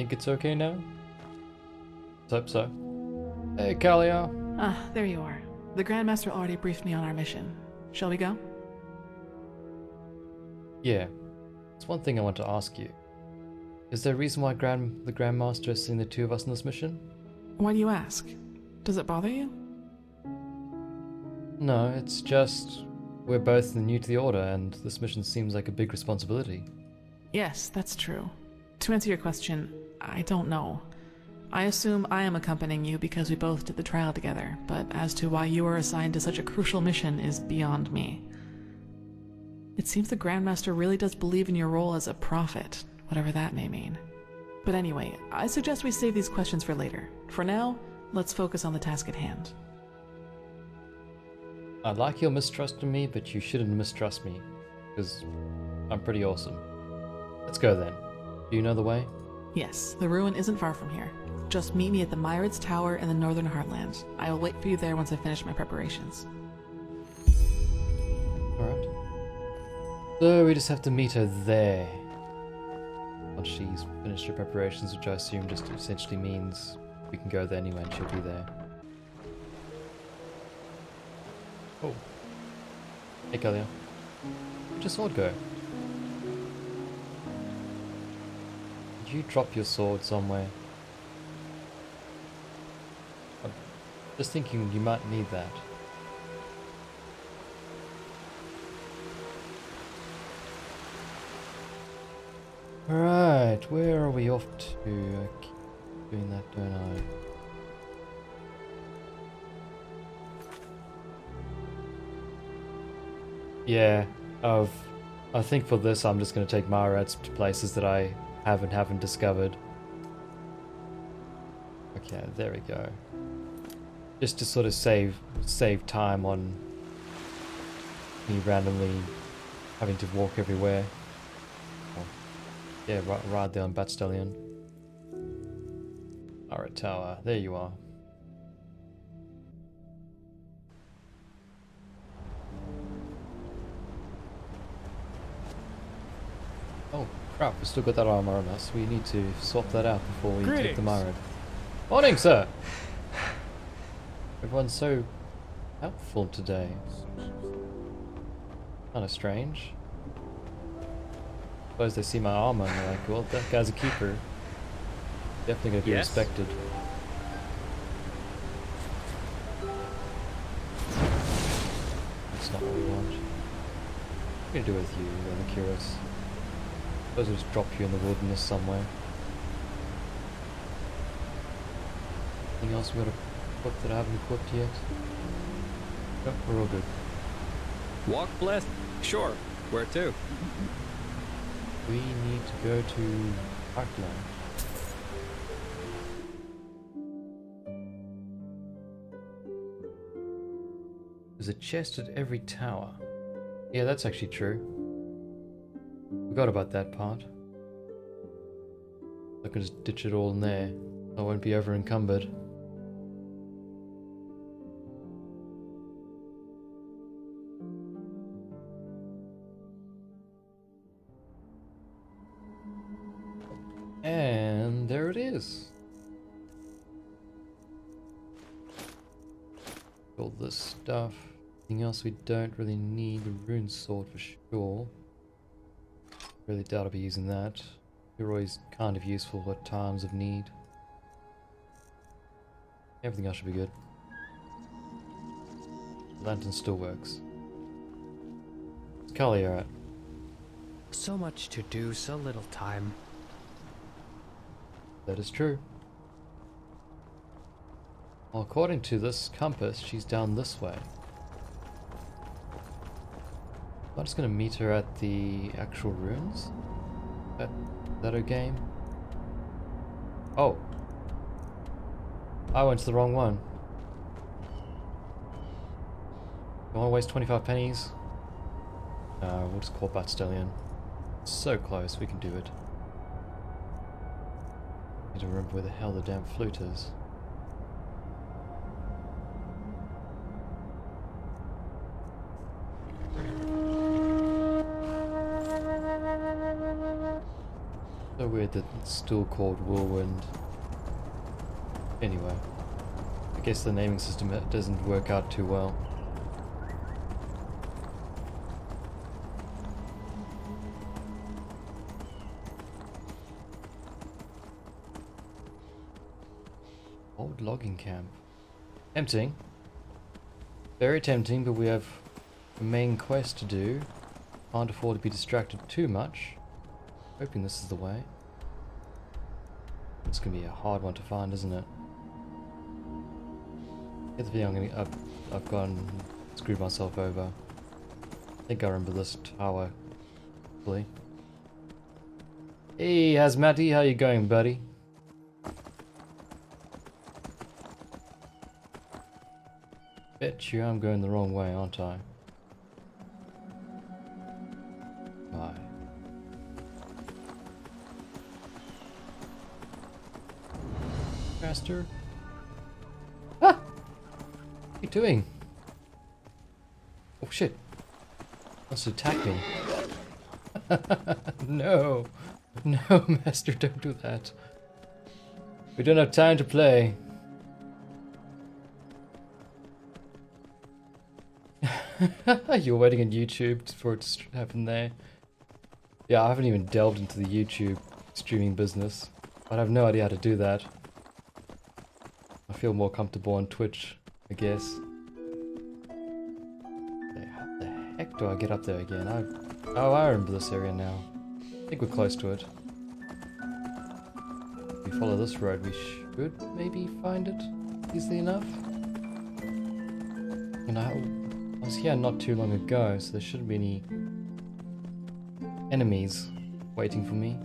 Think it's okay now? Let's hope so. Hey, Kalia. Ah, there you are. The Grandmaster already briefed me on our mission. Shall we go? Yeah. There's one thing I want to ask you. Is there a reason why the Grandmaster is sending the two of us on this mission? Why do you ask? Does it bother you? No, it's just we're both new to the Order, and this mission seems like a big responsibility. Yes, that's true. To answer your question, I don't know. I assume I am accompanying you because we both did the trial together, but as to why you are assigned to such a crucial mission is beyond me. It seems the Grandmaster really does believe in your role as a prophet, whatever that may mean. But anyway, I suggest we save these questions for later. For now, let's focus on the task at hand. I like your mistrust in me, but you shouldn't mistrust me, because I'm pretty awesome. Let's go then. Do you know the way? Yes, the ruin isn't far from here. Just meet me at the Myrids Tower in the Northern Heartland. I will wait for you there once I finish my preparations. Alright. So we just have to meet her there. Once she's finished her preparations, which I assume just essentially means we can go there anyway and she'll be there. Oh. Hey, Kalia. Where'd your sword go? Did you drop your sword somewhere? I'm just thinking you might need that. Alright, where are we off to? I keep doing that, don't I? Yeah, I think for this I'm just going to take Myrids to places that I haven't discovered. Okay, there we go. Just to sort of save time on me randomly having to walk everywhere. Oh, yeah, ride there on Bat Stallion. Alright, tower, there you are. Oh crap, we still got that armor on us. We need to swap that out before we take the Myrid. Morning, sir! Everyone's so helpful today. Kinda strange. Suppose they see my armor and they're like, well, that guy's a keeper. Definitely gonna be respected. That's not what we want. What are we gonna do with you, I'm curious. Suppose we'll just drop you in the wilderness somewhere. Anything else we gotta equip that I haven't equipped yet? Nope, we're all good. Walk blessed. Sure. Where to? We need to go to Heartland. There's a chest at every tower. Yeah, that's actually true. Forgot about that part. I can just ditch it all in there. I won't be over encumbered. And there it is. All this stuff. Anything else we don't really need? The rune sword for sure. Really doubt I'll be using that. They're always kind of useful at times of need. Everything else should be good. The lantern still works. What's Kalia at? So much to do, so little time. That is true. Well, according to this compass, she's down this way. I'm just gonna meet her at the actual ruins. Is that her game? Oh. I went to the wrong one. Don't wanna waste 25 pennies. No, we'll just call Bat Stallion. So close, we can do it. Need to remember where the hell the damn flute is. So So weird that it's still called Whirlwind. Anyway, I guess the naming system doesn't work out too well. Old logging camp. Tempting. Very tempting, but we have a main quest to do. Can't afford to be distracted too much. Hoping this is the way. It's gonna be a hard one to find, isn't it? Here's the thing, I've gone screwed myself over. I think I remember this tower. Hopefully. Hey, Hazmati, how you going, buddy? Bet you I'm going the wrong way, aren't I? Bye. Faster. Ah! What are you doing? Oh shit. Wants to attack me. No. No, Master, don't do that. We don't have time to play. You're waiting on YouTube for it to happen there. Yeah, I haven't even delved into the YouTube streaming business. I have no idea how to do that. I feel more comfortable on Twitch, I guess. How the heck do I get up there again? Oh, I remember this area now. I think we're close to it. If we follow this road, we should maybe find it easily enough. And I was here not too long ago, so there shouldn't be any enemies waiting for me.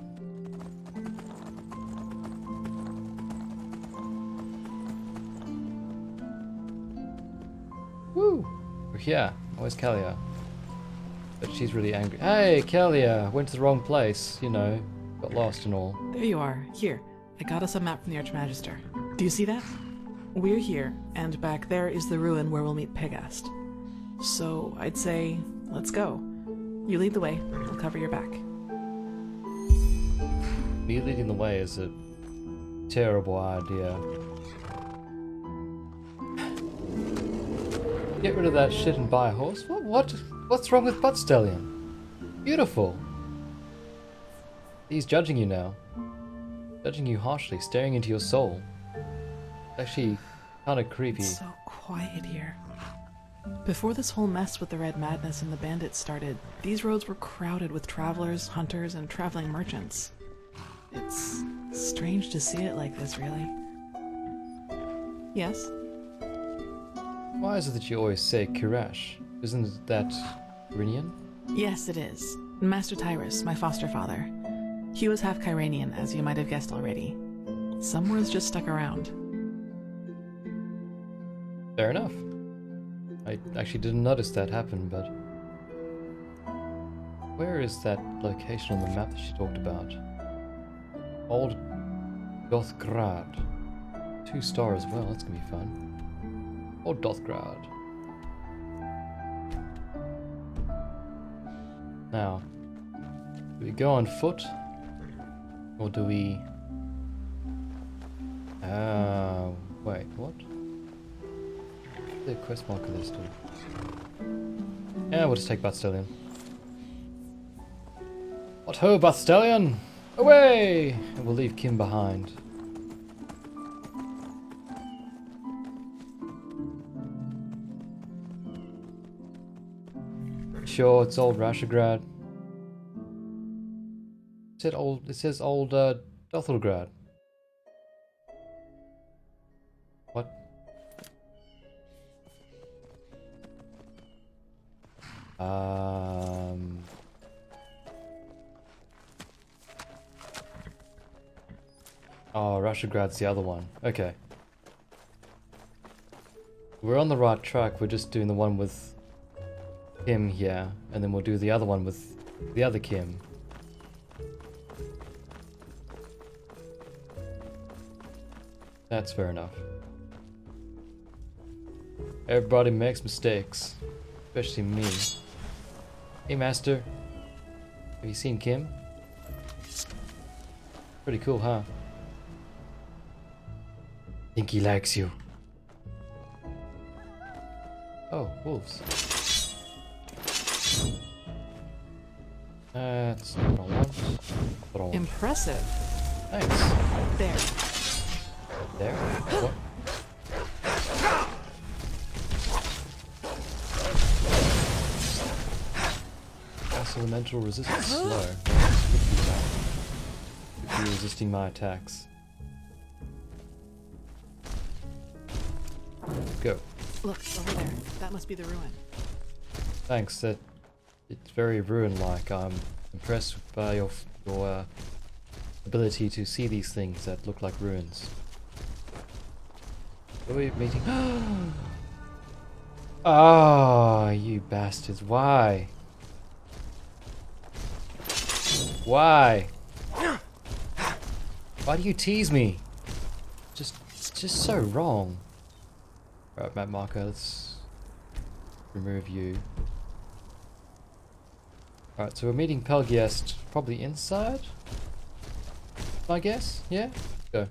Woo! We're here. Where's Kalia? But she's really angry. Hey, Kalia! Went to the wrong place, you know. Got lost and all. There you are. Here, I got us a map from the Archmagister. Do you see that? We're here, and back there is the ruin where we'll meet Pegast. So, I'd say, let's go. You lead the way, I'll cover your back. Me leading the way is a terrible idea. Get rid of that shit and buy a horse? What's wrong with Buttstallion? Beautiful. He's judging you now. Judging you harshly, staring into your soul. Actually, kinda creepy. It's so quiet here. Before this whole mess with the Red Madness and the bandits started, these roads were crowded with travelers, hunters, and traveling merchants. It's strange to see it like this, really. Yes? Why is it that you always say Kirash? Isn't that Rinian? Yes, it is. Master Tyrus, my foster father. He was half Kyranian, as you might have guessed already. Some words just stuck around. Fair enough. I actually didn't notice that happen, but... Where is that location on the map that she talked about? Old Dothgrad. 2-star as well, that's gonna be fun. Old Dothgrad. Now, do we go on foot? Or do we... wait, what? The quest marker there still. Yeah, we'll just take Buttstallion. What ho, Buttstallion! Away! And we'll leave Kim behind. Sure, it's old Rashagrad. It says old Dothelgrad. What? Oh, Rashagrad's the other one. Okay. We're on the right track, we're just doing the one with Kim here, and then we'll do the other one with the other Kim. That's fair enough. Everybody makes mistakes, especially me. Hey, Master. Have you seen Kim? Pretty cool, huh? Think he likes you. Oh, wolves. That's not what I want. What I want. Impressive. Thanks. There. There? What? Also, elemental resistance slow. Could be resisting my attacks. Go. Look, over there. That must be the ruin. Thanks. That it's very ruin-like. I'm impressed by your ability to see these things that look like ruins. Are we meeting? Oh, you bastards! Why? Why? Why do you tease me? It's just so wrong. Right, map marker. Let's remove you. Alright, so we're meeting Pelgiest probably inside? I guess? Yeah? Go.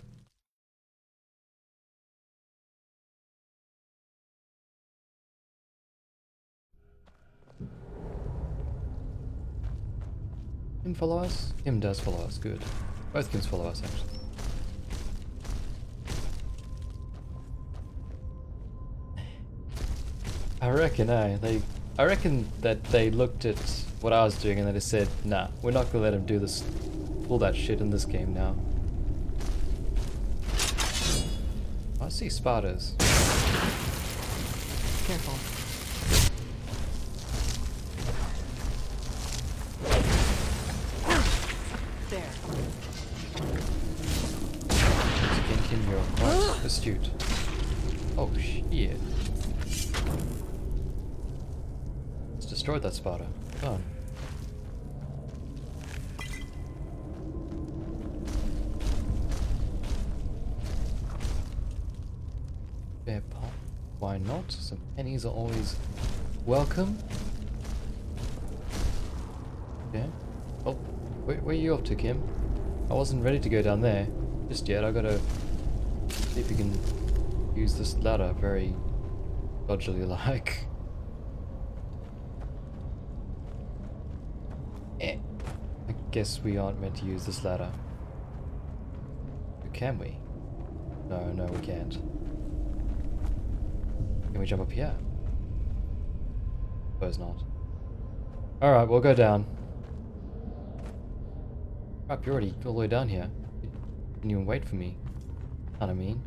Kim follow us? Kim does follow us, good. Both Kims follow us, actually. I reckon, I reckon that they looked at what I was doing and they just said, nah, we're not gonna let him do this, all that shit in this game now. I see spiders. Careful. There. Again, Kim, you're quite astute. Oh shit. Let's destroy that spider. Come on. Fair pot. Why not? Some pennies are always welcome. Yeah. Oh, where are you off to, Kim? I wasn't ready to go down there just yet. I gotta see if we can use this ladder very dodgily like. I guess we aren't meant to use this ladder. Can we? No, we can't. Can we jump up here? Suppose not. Alright, we'll go down. Crap, you're already all the way down here. You didn't even wait for me. Kinda mean.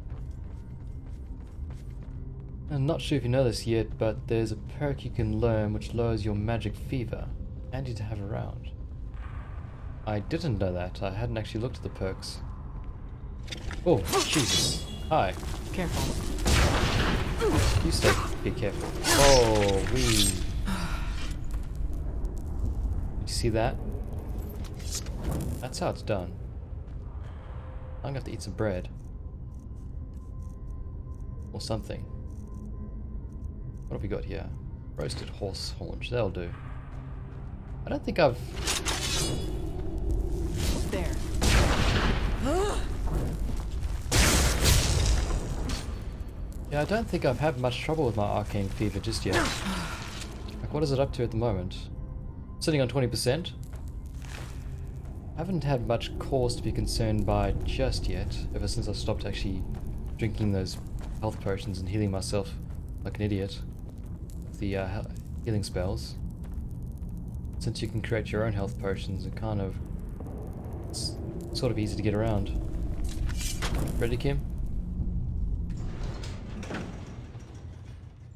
I'm not sure if you know this yet, but there's a perk you can learn which lowers your magic fever. Handy to have around. I didn't know that. I hadn't actually looked at the perks. Oh, Jesus. Hi. Careful. You stay. Be careful. Oh, wee. Did you see that? That's how it's done. I'm gonna have to eat some bread. Or something. What have we got here? Roasted horse haunch. That'll do. I don't think I've... There. Yeah, I don't think I've had much trouble with my arcane fever just yet. Like, what is it up to at the moment? Sitting on 20%. Haven't had much cause to be concerned by just yet, ever since I stopped actually drinking those health potions and healing myself like an idiot with the healing spells. Since you can create your own health potions, it's sort of easy to get around. Ready, Kim?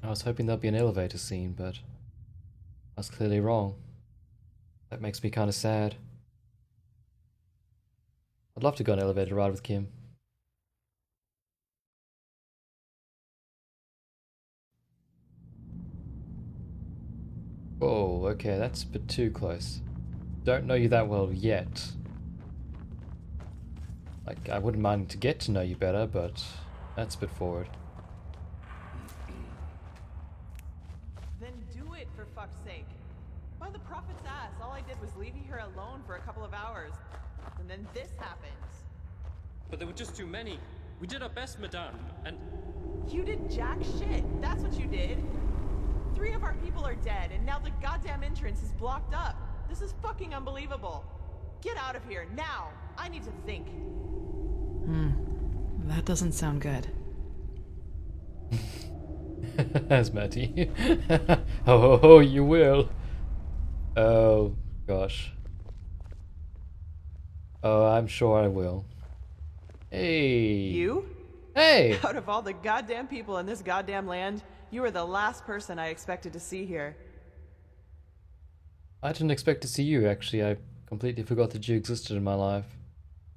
I was hoping there'd be an elevator scene, but I was clearly wrong. That makes me kind of sad. I'd love to go on an elevator ride with Kim. Whoa, okay, that's a bit too close. Don't know you that well yet. Like, I wouldn't mind to get to know you better, but that's a bit forward. Then do it, for fuck's sake. By the prophet's ass, all I did was leave you here alone for a couple of hours. And then this happens. but there were just too many. We did our best, madame, and... You did jack shit. That's what you did. 3 of our people are dead, and now the goddamn entrance is blocked up. This is fucking unbelievable. Get out of here, now! I need to think. That doesn't sound good. As Matty. Oh, you will. Oh, gosh. Oh, I'm sure I will. Hey. You? Hey! Out of all the goddamn people in this goddamn land, you are the last person I expected to see here. I didn't expect to see you, actually. I completely forgot that you existed in my life.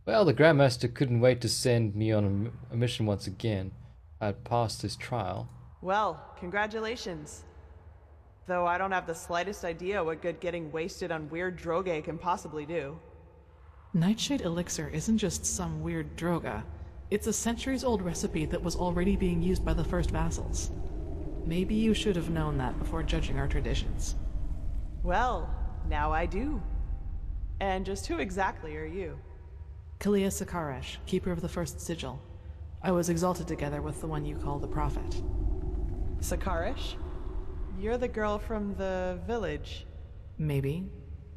Well, the Grandmaster couldn't wait to send me on a mission once again. I had passed his trial. Well, congratulations. Though I don't have the slightest idea what good getting wasted on weird droge can possibly do. Nightshade elixir isn't just some weird droga. It's a centuries-old recipe that was already being used by the first vassals. Maybe you should have known that before judging our traditions. Well, now I do. And just who exactly are you? Kalia Sakaresh, keeper of the first sigil. I was exalted together with the one you call the Prophet. Sakaresh? You're the girl from the village. Maybe.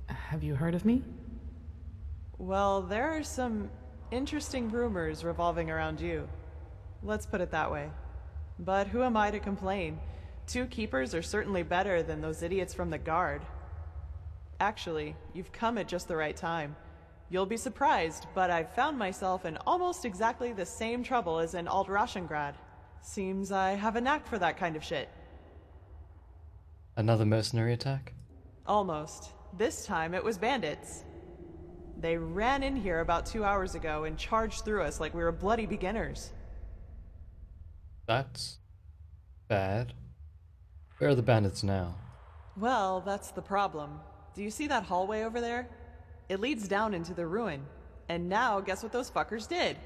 Have you heard of me? Well, there are some interesting rumors revolving around you. Let's put it that way. But who am I to complain? 2 keepers are certainly better than those idiots from the guard. Actually, you've come at just the right time. You'll be surprised, but I've found myself in almost exactly the same trouble as in Alt-Rashengrad. Seems I have a knack for that kind of shit. Another mercenary attack? Almost. This time it was bandits. They ran in here about 2 hours ago and charged through us like we were bloody beginners. That's bad. Where are the bandits now? Well, that's the problem. Do you see that hallway over there? It leads down into the ruin. And now, guess what those fuckers did?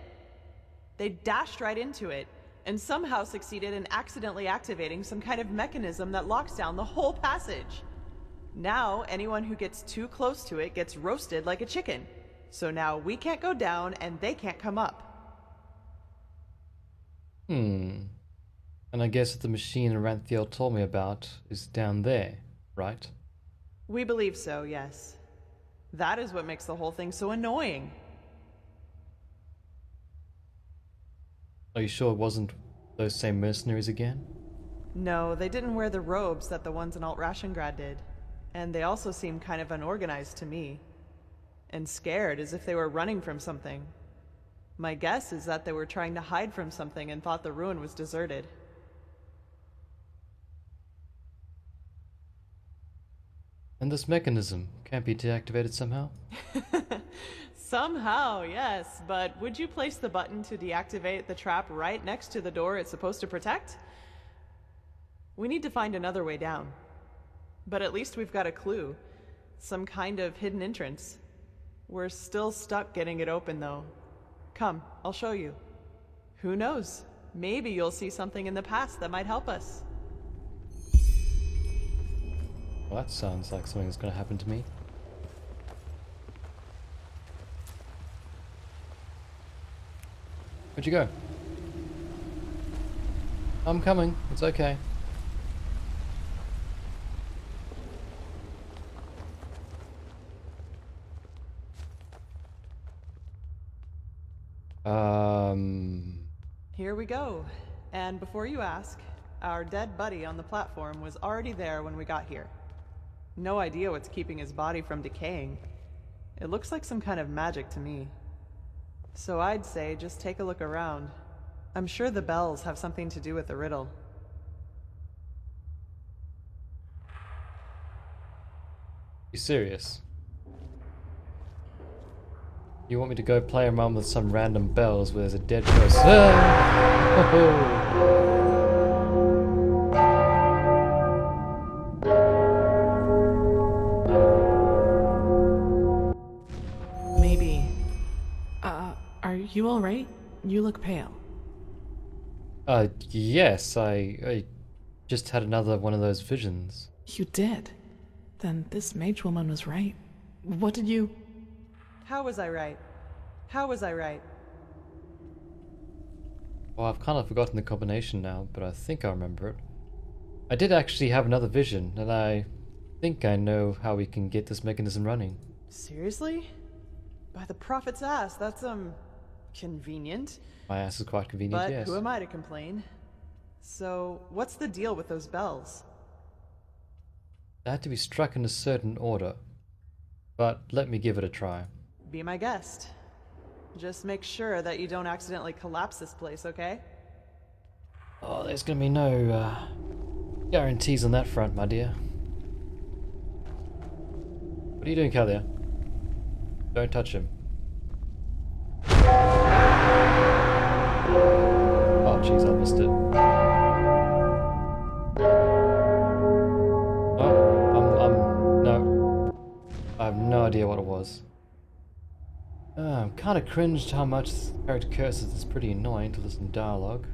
They dashed right into it, and somehow succeeded in accidentally activating some kind of mechanism that locks down the whole passage. Now, anyone who gets too close to it gets roasted like a chicken. So now we can't go down, and they can't come up. And I guess that the machine Ranthiel told me about is down there, right? We believe so, yes. That is what makes the whole thing so annoying. Are you sure it wasn't those same mercenaries again? No, they didn't wear the robes that the ones in Alt-Rashengrad did. And they also seemed kind of unorganized to me. And scared, as if they were running from something. My guess is that they were trying to hide from something and thought the ruin was deserted. And this mechanism can't be deactivated somehow? Somehow, yes, but would you place the button to deactivate the trap right next to the door it's supposed to protect? We need to find another way down. But at least we've got a clue. Some kind of hidden entrance. We're still stuck getting it open, though. Come, I'll show you. Who knows? Maybe you'll see something in the past that might help us. Well, that sounds like something that's going to happen to me. Where'd you go? I'm coming. It's okay. Here we go. And before you ask, our dead buddy on the platform was already there when we got here. No idea what's keeping his body from decaying. It looks like some kind of magic to me. So I'd say just take a look around. I'm sure the bells have something to do with the riddle. You serious? You want me to go play around with some random bells where there's a dead person? Ah! Maybe. Are you alright? You look pale. Yes, I just had another one of those visions. You did? Then this mage woman was right. What did you... How was I right? How was I right? Well, I've kind of forgotten the combination now, but I think I remember it. I did actually have another vision, and I think I know how we can get this mechanism running. Seriously? By the prophet's ass, that's, convenient. My ass is quite convenient, But yes. who am I to complain? So, what's the deal with those bells? They had to be struck in a certain order, but let me give it a try. Be my guest. Just make sure that you don't accidentally collapse this place, okay? Oh, there's gonna be no guarantees on that front, my dear. What are you doing, Kalia? Don't touch him. Oh, jeez, I missed it. Oh, no. I have no idea what it was. I'm kind of cringed how much this character curses. It's pretty annoying to listen to dialogue.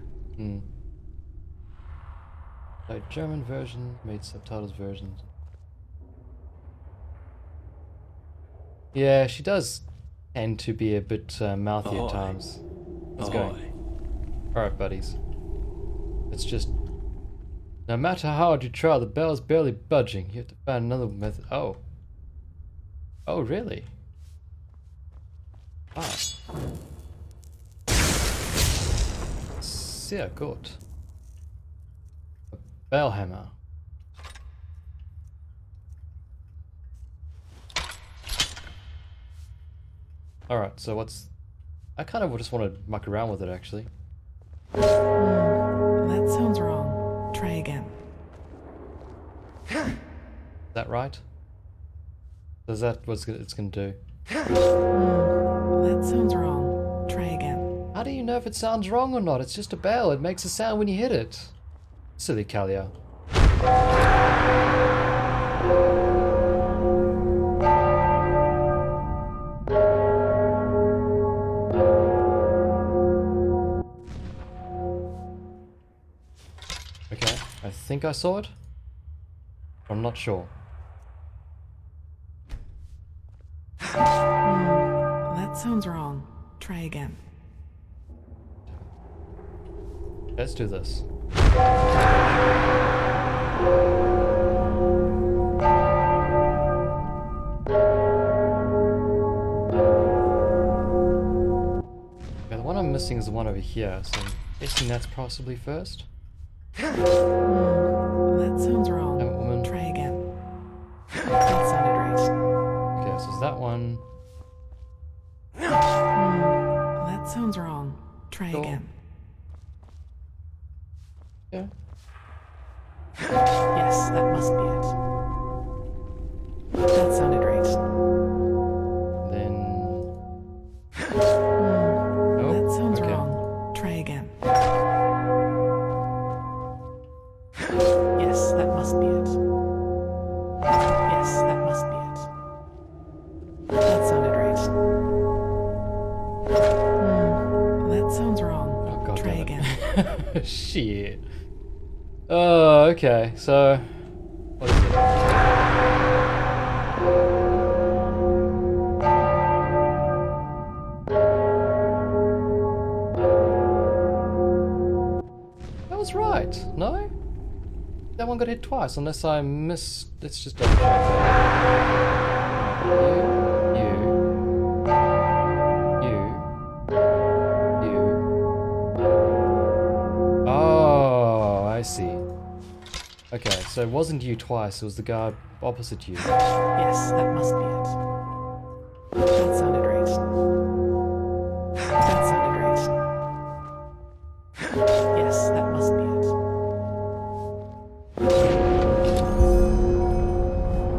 Like German version, made subtitles versions. Yeah, she does tend to be a bit mouthy at times. Let's go. Alright, buddies. It's just... No matter how hard you try, the bell's barely budging. You have to find another method. Oh. Oh, really? Ah. Sehr gut. A bell hammer. Alright, so what's... I kind of just want to muck around with it, actually. That sounds wrong. Try again. Is that right? Is that what it's going to do? That sounds wrong. Try again. How do you know if it sounds wrong or not? It's just a bell. It makes a sound when you hit it. Silly Kalia. Okay, I think I saw it. I'm not sure. That sounds wrong. Try again. Let's do this. Okay, the one I'm missing is the one over here, so I'm guessing that's possibly first. That sounds wrong. That woman. Try again. That sounded right. Okay, so it's that one. That sounds wrong. Try Sure. again. Yeah. Yes, that must be it. That sounded right. Then. That sounds okay. wrong. Try again. Yes, that must be it. Yes, that must be it. That sounded right. That sounds wrong. Oh, God Try damn again. it. Shit. Oh, okay, so. What is it? That was right, no? That one got hit twice, unless I missed. Let's just double check that. You. Oh, I see. Okay, so it wasn't you twice, it was the guy opposite you. Yes, that must be it. That sounded right. That sounded right. Yes, that must be it.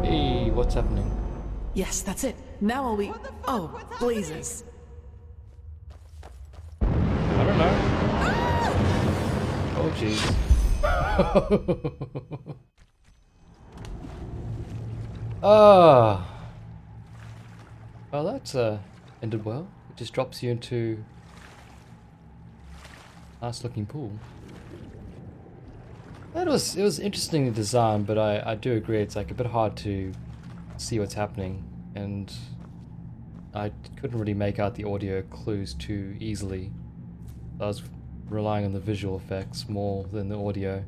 Hey, what's happening? Yes, that's it. Now will we... Oh, blazes. I don't know. Oh, jeez. Ah. Well, that's ended well. It just drops you into a nice looking pool. It was interestingly designed, but I do agree it's like a bit hard to see what's happening, and I couldn't really make out the audio clues too easily. I was relying on the visual effects more than the audio.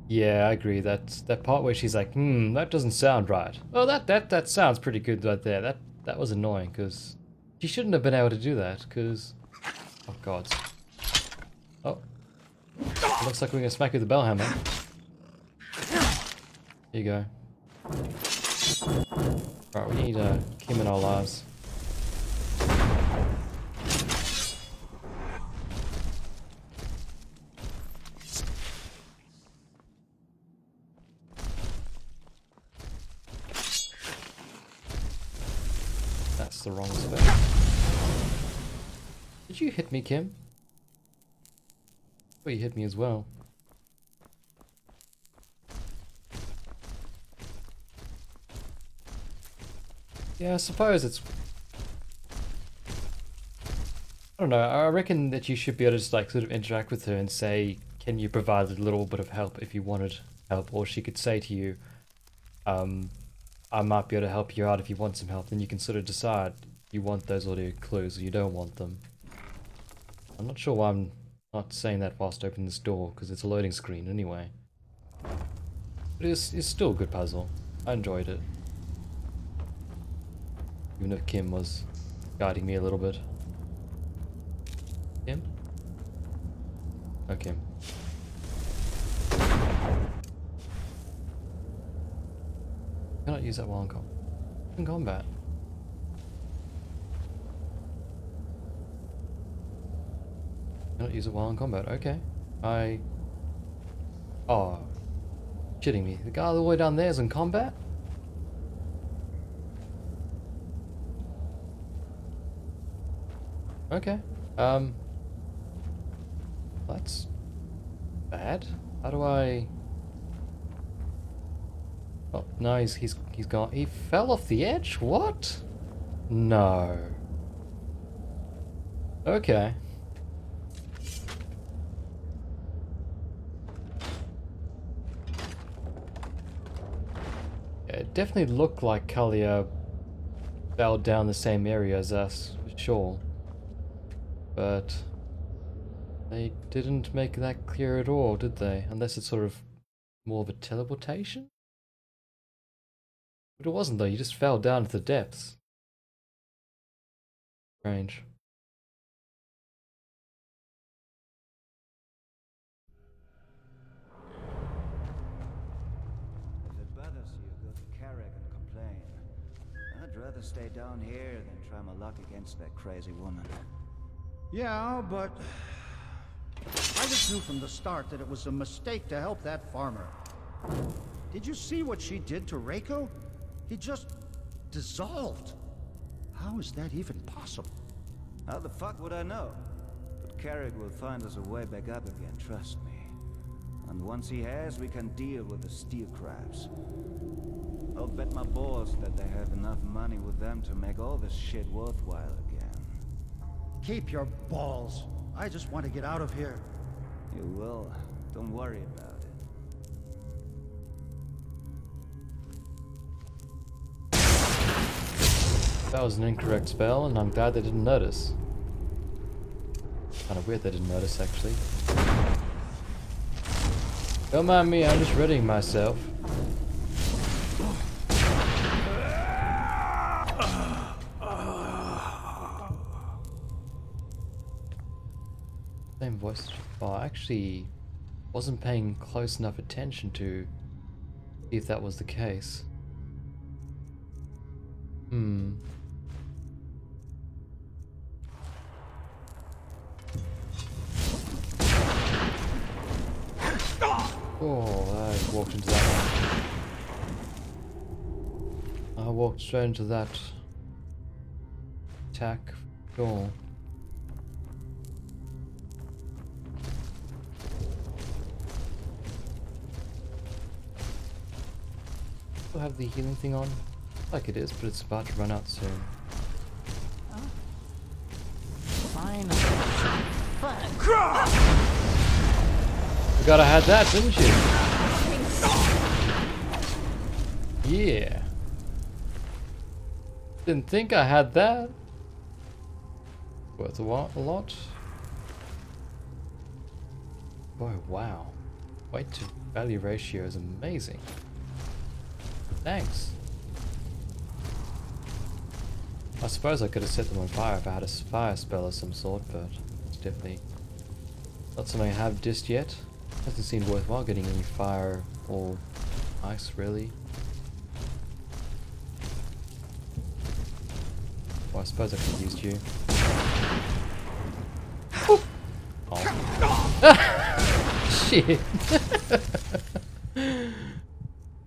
Yeah, I agree. That part where she's like, that doesn't sound right. Oh, that sounds pretty good right there. That was annoying, because she shouldn't have been able to do that, because... Oh, God. Oh. Looks like we're going to smack you with the bellhammer. Here you go. Right, we need Kim in our lives. That's the wrong spell. Did you hit me, Kim? Oh, you hit me as well. Yeah, I suppose it's... I don't know, I reckon that you should be able to just like sort of interact with her and say, can you provide a little bit of help if you wanted help? Or she could say to you, I might be able to help you out if you want some help. Then you can sort of decide you want those audio clues or you don't want them. I'm not sure why I'm not saying that whilst opening this door, because it's a loading screen anyway. But it's still a good puzzle. I enjoyed it. Even if Kim was guiding me a little bit. Kim? Oh, Kim. I cannot use that while in combat. Cannot use it while in combat. Okay. Oh. Shitting me. The guy all the way down there is in combat? Okay. That's bad. How do I... Oh, no, he's gone. He fell off the edge? What? No. Okay. Yeah, it definitely looked like Kalia fell down the same area as us, for sure. But they didn't make that clear at all, did they? Unless it's sort of more of a teleportation? But it wasn't though, you just fell down to the depths. Strange. If it bothers you, go to Carrick and complain. I'd rather stay down here than try my luck against that crazy woman. Yeah, but I just knew from the start that it was a mistake to help that farmer. Did you see what she did to Reiko? He just dissolved. How is that even possible? How the fuck would I know? But Carrick will find us a way back up again, trust me. And once he has, we can deal with the steel crabs. I'll bet my balls that they have enough money with them to make all this shit worthwhile again. Keep your balls. I just want to get out of here. You will. Don't worry about it. That was an incorrect spell, and I'm glad they didn't notice. Kind of weird they didn't notice, actually. Don't mind me, I'm just readying myself. Same voice. Oh, I actually wasn't paying close enough attention to see if that was the case. Oh, I walked into that one. I walked straight into that attack door. Still have the healing thing on? Like it is, but it's about to run out soon. Oh. Fine. Fun. You gotta have that, didn't you? Yeah. Didn't think I had that. Worth a lot. Boy, wow. Weight to value ratio is amazing. Thanks. I suppose I could have set them on fire if I had a fire spell of some sort, but it's definitely not something I have just yet. Doesn't seem worthwhile getting any fire or ice, really. Well, I suppose I could have used you. Oh. Shit.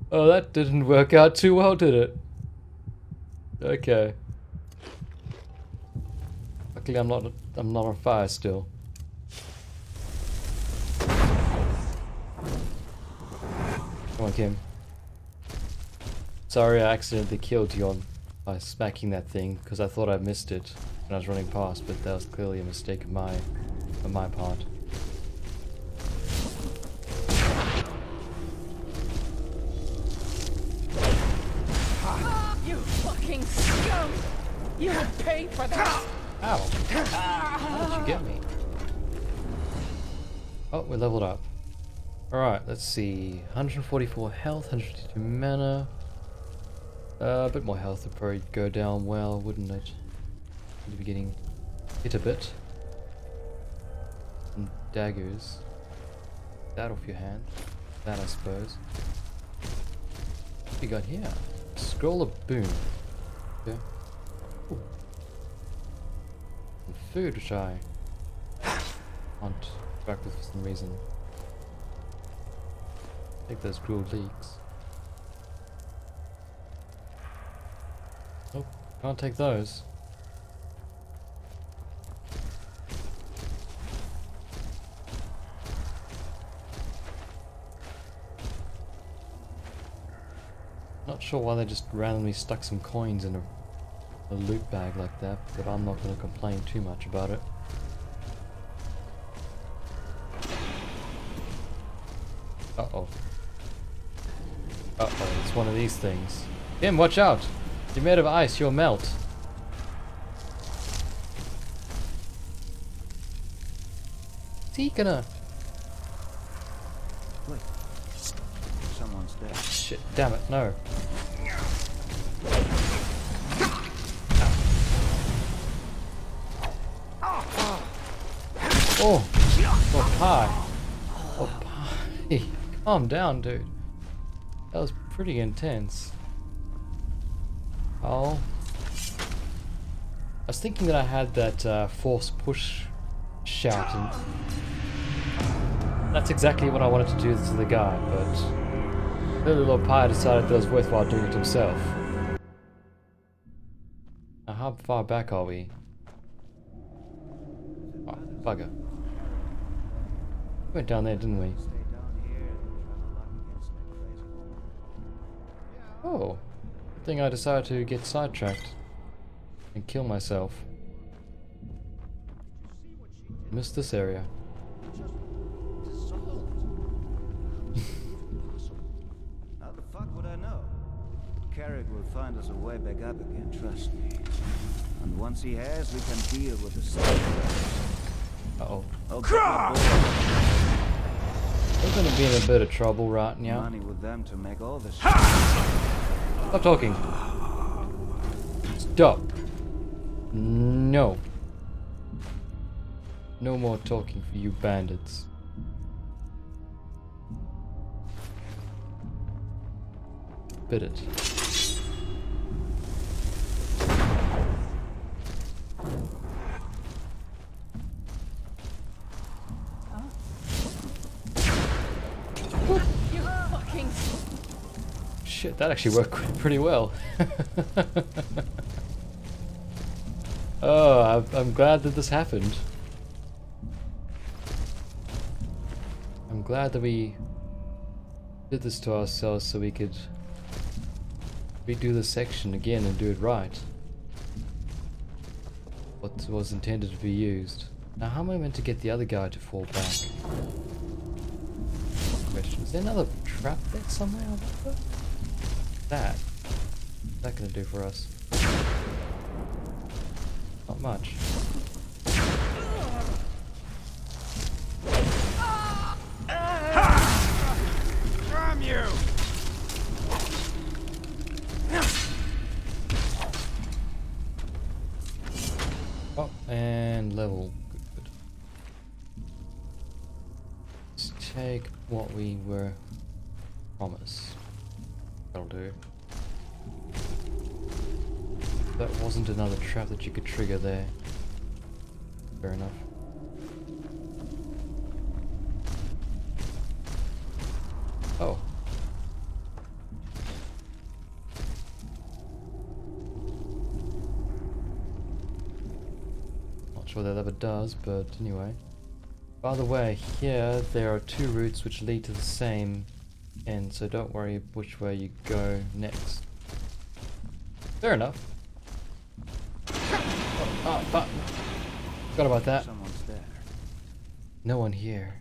Oh, that didn't work out too well, did it? Okay. Luckily I'm not on fire still. Come on, Kim. Sorry I accidentally killed you by smacking that thing, because I thought I missed it when I was running past, but that was clearly a mistake of my part. You fucking scum! You will pay for that! Ow! How did you get me? Oh, we're leveled up. Alright, let's see. 144 health, 152 mana. A bit more health would probably go down well, wouldn't it? You'd be getting hit a bit. And daggers. That off your hand. That, I suppose. What we got here? Scroll of Boon. Okay. Ooh. And food, which I can't back with for some reason. Take those grilled leeks. Oh, can't take those. Not sure why they just randomly stuck some coins in a loot bag like that, but I'm not going to complain too much about it. Uh-oh. Uh-oh, it's one of these things. Kim, watch out! You're made of ice, you'll melt. Is he gonna... Look. Someone's there. Shit, damn it, no. Oh! Oh, pie. Oh, pie. Calm down, dude. That was pretty intense. Oh. I was thinking that I had that force push shout, and that's exactly what I wanted to do to the guy, but clearly Lord Pie decided that it was worthwhile doing it himself. Now how far back are we? Oh, bugger. We went down there, didn't we? Oh. Good thing I decided to get sidetracked and kill myself. Missed this area. How the fuck would I know? Carrick will find us a way back up again, trust me. And once he has, we can deal with the stuff. Uh-oh. Oh, We're gonna be in a bit of trouble right now. money with them to make all this. Stop talking. Stop. No. No more talking for you bandits. Bit it. You fucking... Shit, that actually worked pretty well. Oh, I'm glad that this happened. I'm glad that we did this to ourselves so we could redo this section again and do it right. What was intended to be used. Now how am I meant to get the other guy to fall back? Question. Is there another trap there somewhere? What's that gonna do for us? not much. Damn you! Oh, and level. Good. Let's take what we were promised. That'll do. That wasn't another trap that you could trigger there. Fair enough. Oh. Not sure that ever does, but anyway. By the way, here there are two routes which lead to the same end, so don't worry which way you go next. Fair enough. Oh, fuck. Forgot about that. Someone's there. No one here.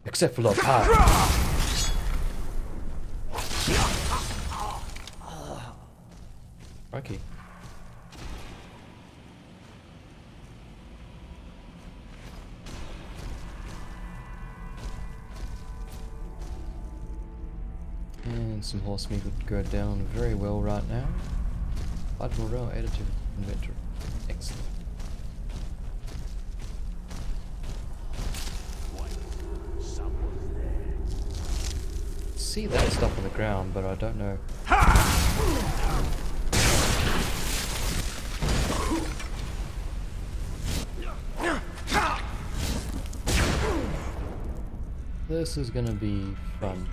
Except for Lord Pie. Crikey. And some horse meat would go down very well right now. Blood morale added to inventory. Excellent. See that stuff on the ground, but I don't know. This is gonna be fun.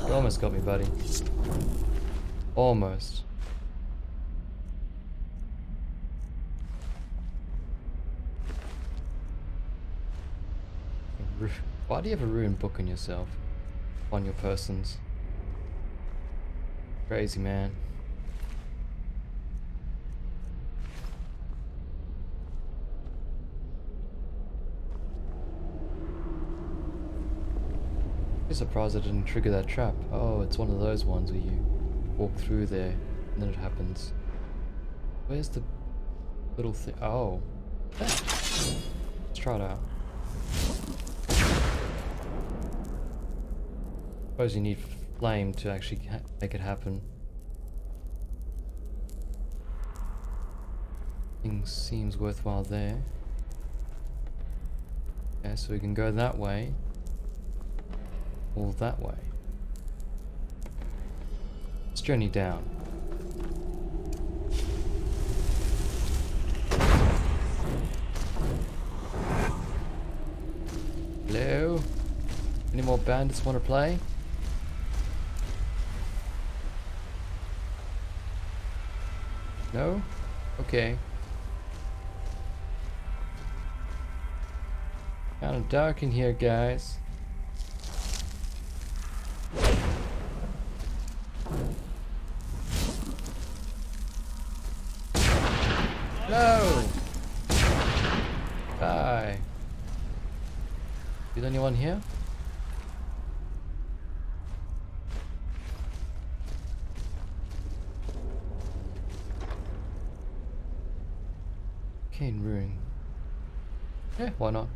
You almost got me, buddy. Almost. Why do you have a ruined book on yourself? On your persons? Crazy, man. I'm surprised I didn't trigger that trap. Oh, it's one of those ones where you walk through there and then it happens. Where's the little thing? Oh. Let's try it out. Suppose you need flame to actually make it happen. Things seems worthwhile there. Okay, so we can go that way. Or that way. Let's journey down. Hello? Any more bandits want to play? No? Okay. Kind of dark in here, guys. No! Die. Is anyone here? Arcane Ruin. Yeah, why not?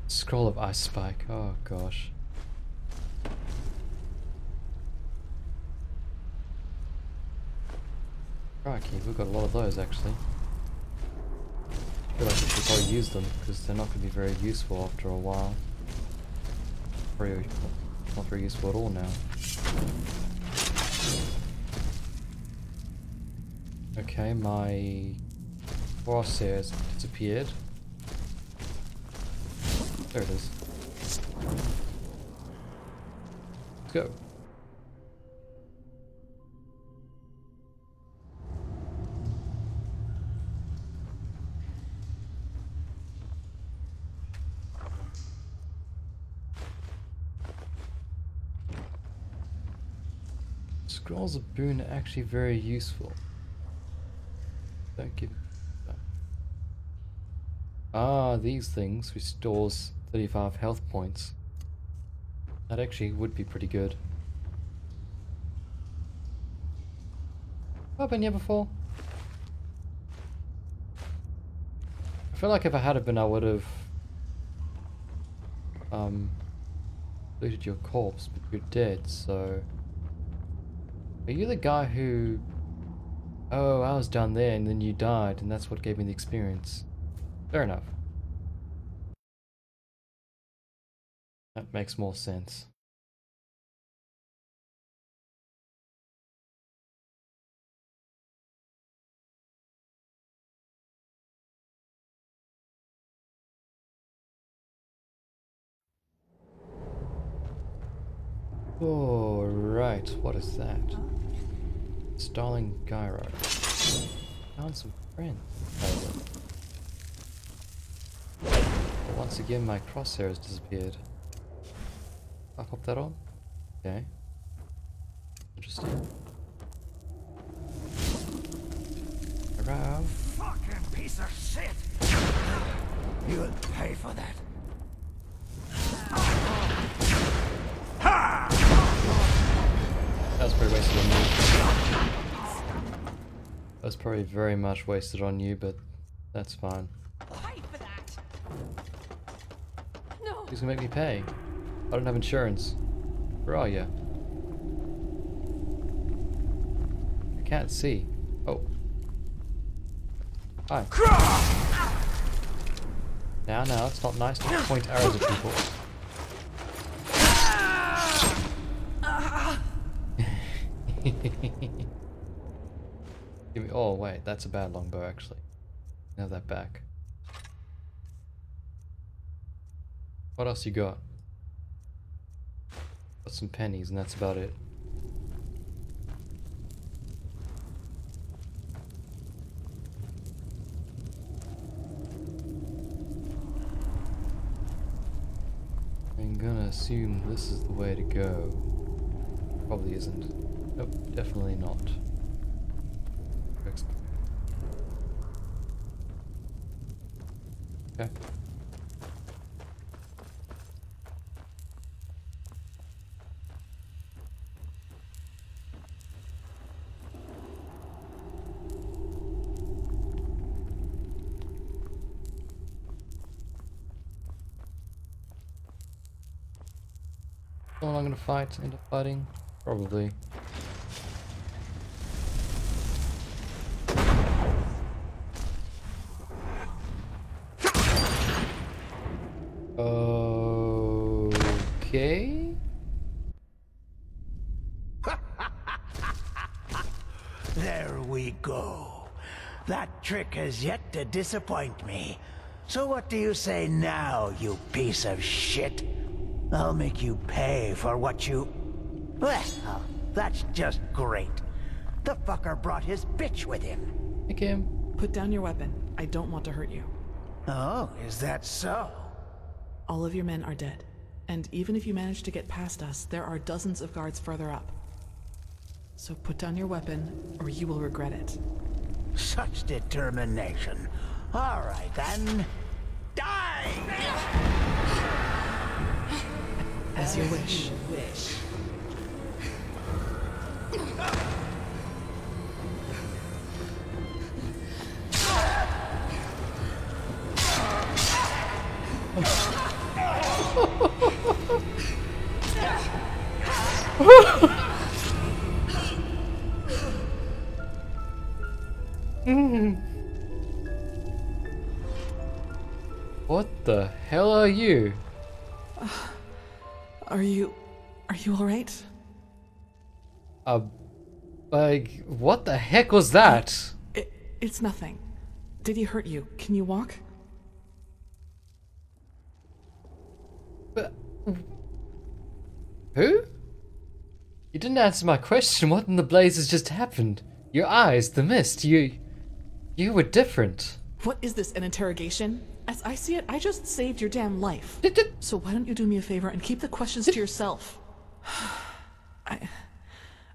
Scroll of Ice Spike. Oh gosh. Crikey, we've got a lot of those actually. I feel like we should probably use them because they're not going to be very useful after a while. Very, not very useful at all now. Okay, my crosshairs disappeared. There it is. Let's go. Scrolls of Boon are actually very useful. Don't give Ah, these things restores 35 health points. That actually would be pretty good. Have I been here before? I feel like if I had been, I would have looted your corpse, but you're dead, so... Are you the guy who... Oh, I was down there and then you died, and that's what gave me the experience. Fair enough. That makes more sense. Oh, right. What is that? Stalling gyro. Found some friends. But once again, my crosshair has disappeared. I pop that on? Okay. Interesting. Around. Fucking piece of shit! You'll pay for that. That was probably wasted on you. That was probably very much wasted on you, but that's fine. Pay for that. No. Who's gonna make me pay? I don't have insurance. Where are you? I can't see. Oh. Hi. Now, it's not nice to point arrows at people. Give me. Oh wait, that's a bad longbow actually. Have that back. What else you got? Got some pennies, and that's about it. I'm gonna assume this is the way to go. Probably isn't. Nope, definitely not. Okay. Someone I'm gonna fight, end up fighting? Probably. Okay. There we go. That trick has yet to disappoint me. So what do you say now, you piece of shit? I'll make you pay for what you... Well, that's just great. The fucker brought his bitch with him. Hey, Kim. Put down your weapon. I don't want to hurt you. Oh, is that so? All of your men are dead. And even if you manage to get past us, there are dozens of guards further up. So put down your weapon, or you will regret it. Such determination. All right, then. Die! As you wish. What the hell are you? Are you all right? Like, what the heck was that? It's nothing. Did he hurt you? Can you walk? But, who? You didn't answer my question. What in the blazes just happened? Your eyes, the mist, you were different. What is this, an interrogation? As I see it, I just saved your damn life. So why don't you do me a favor and keep the questions to yourself?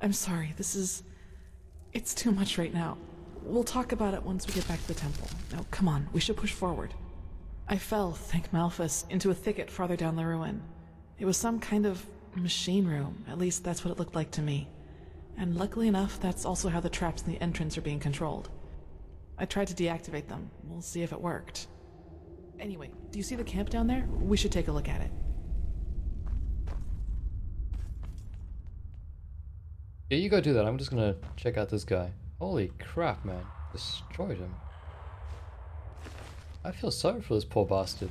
I'm sorry, it's too much right now. We'll talk about it once we get back to the temple. Now, come on, we should push forward. I fell, thank Malphus, into a thicket farther down the ruin. It was some kind of machine room, at least that's what it looked like to me. And luckily enough, that's also how the traps in the entrance are being controlled. I tried to deactivate them. We'll see if it worked. Anyway, do you see the camp down there? We should take a look at it. Yeah, you go do that. I'm just gonna check out this guy. Holy crap, man. Destroyed him. I feel sorry for this poor bastard.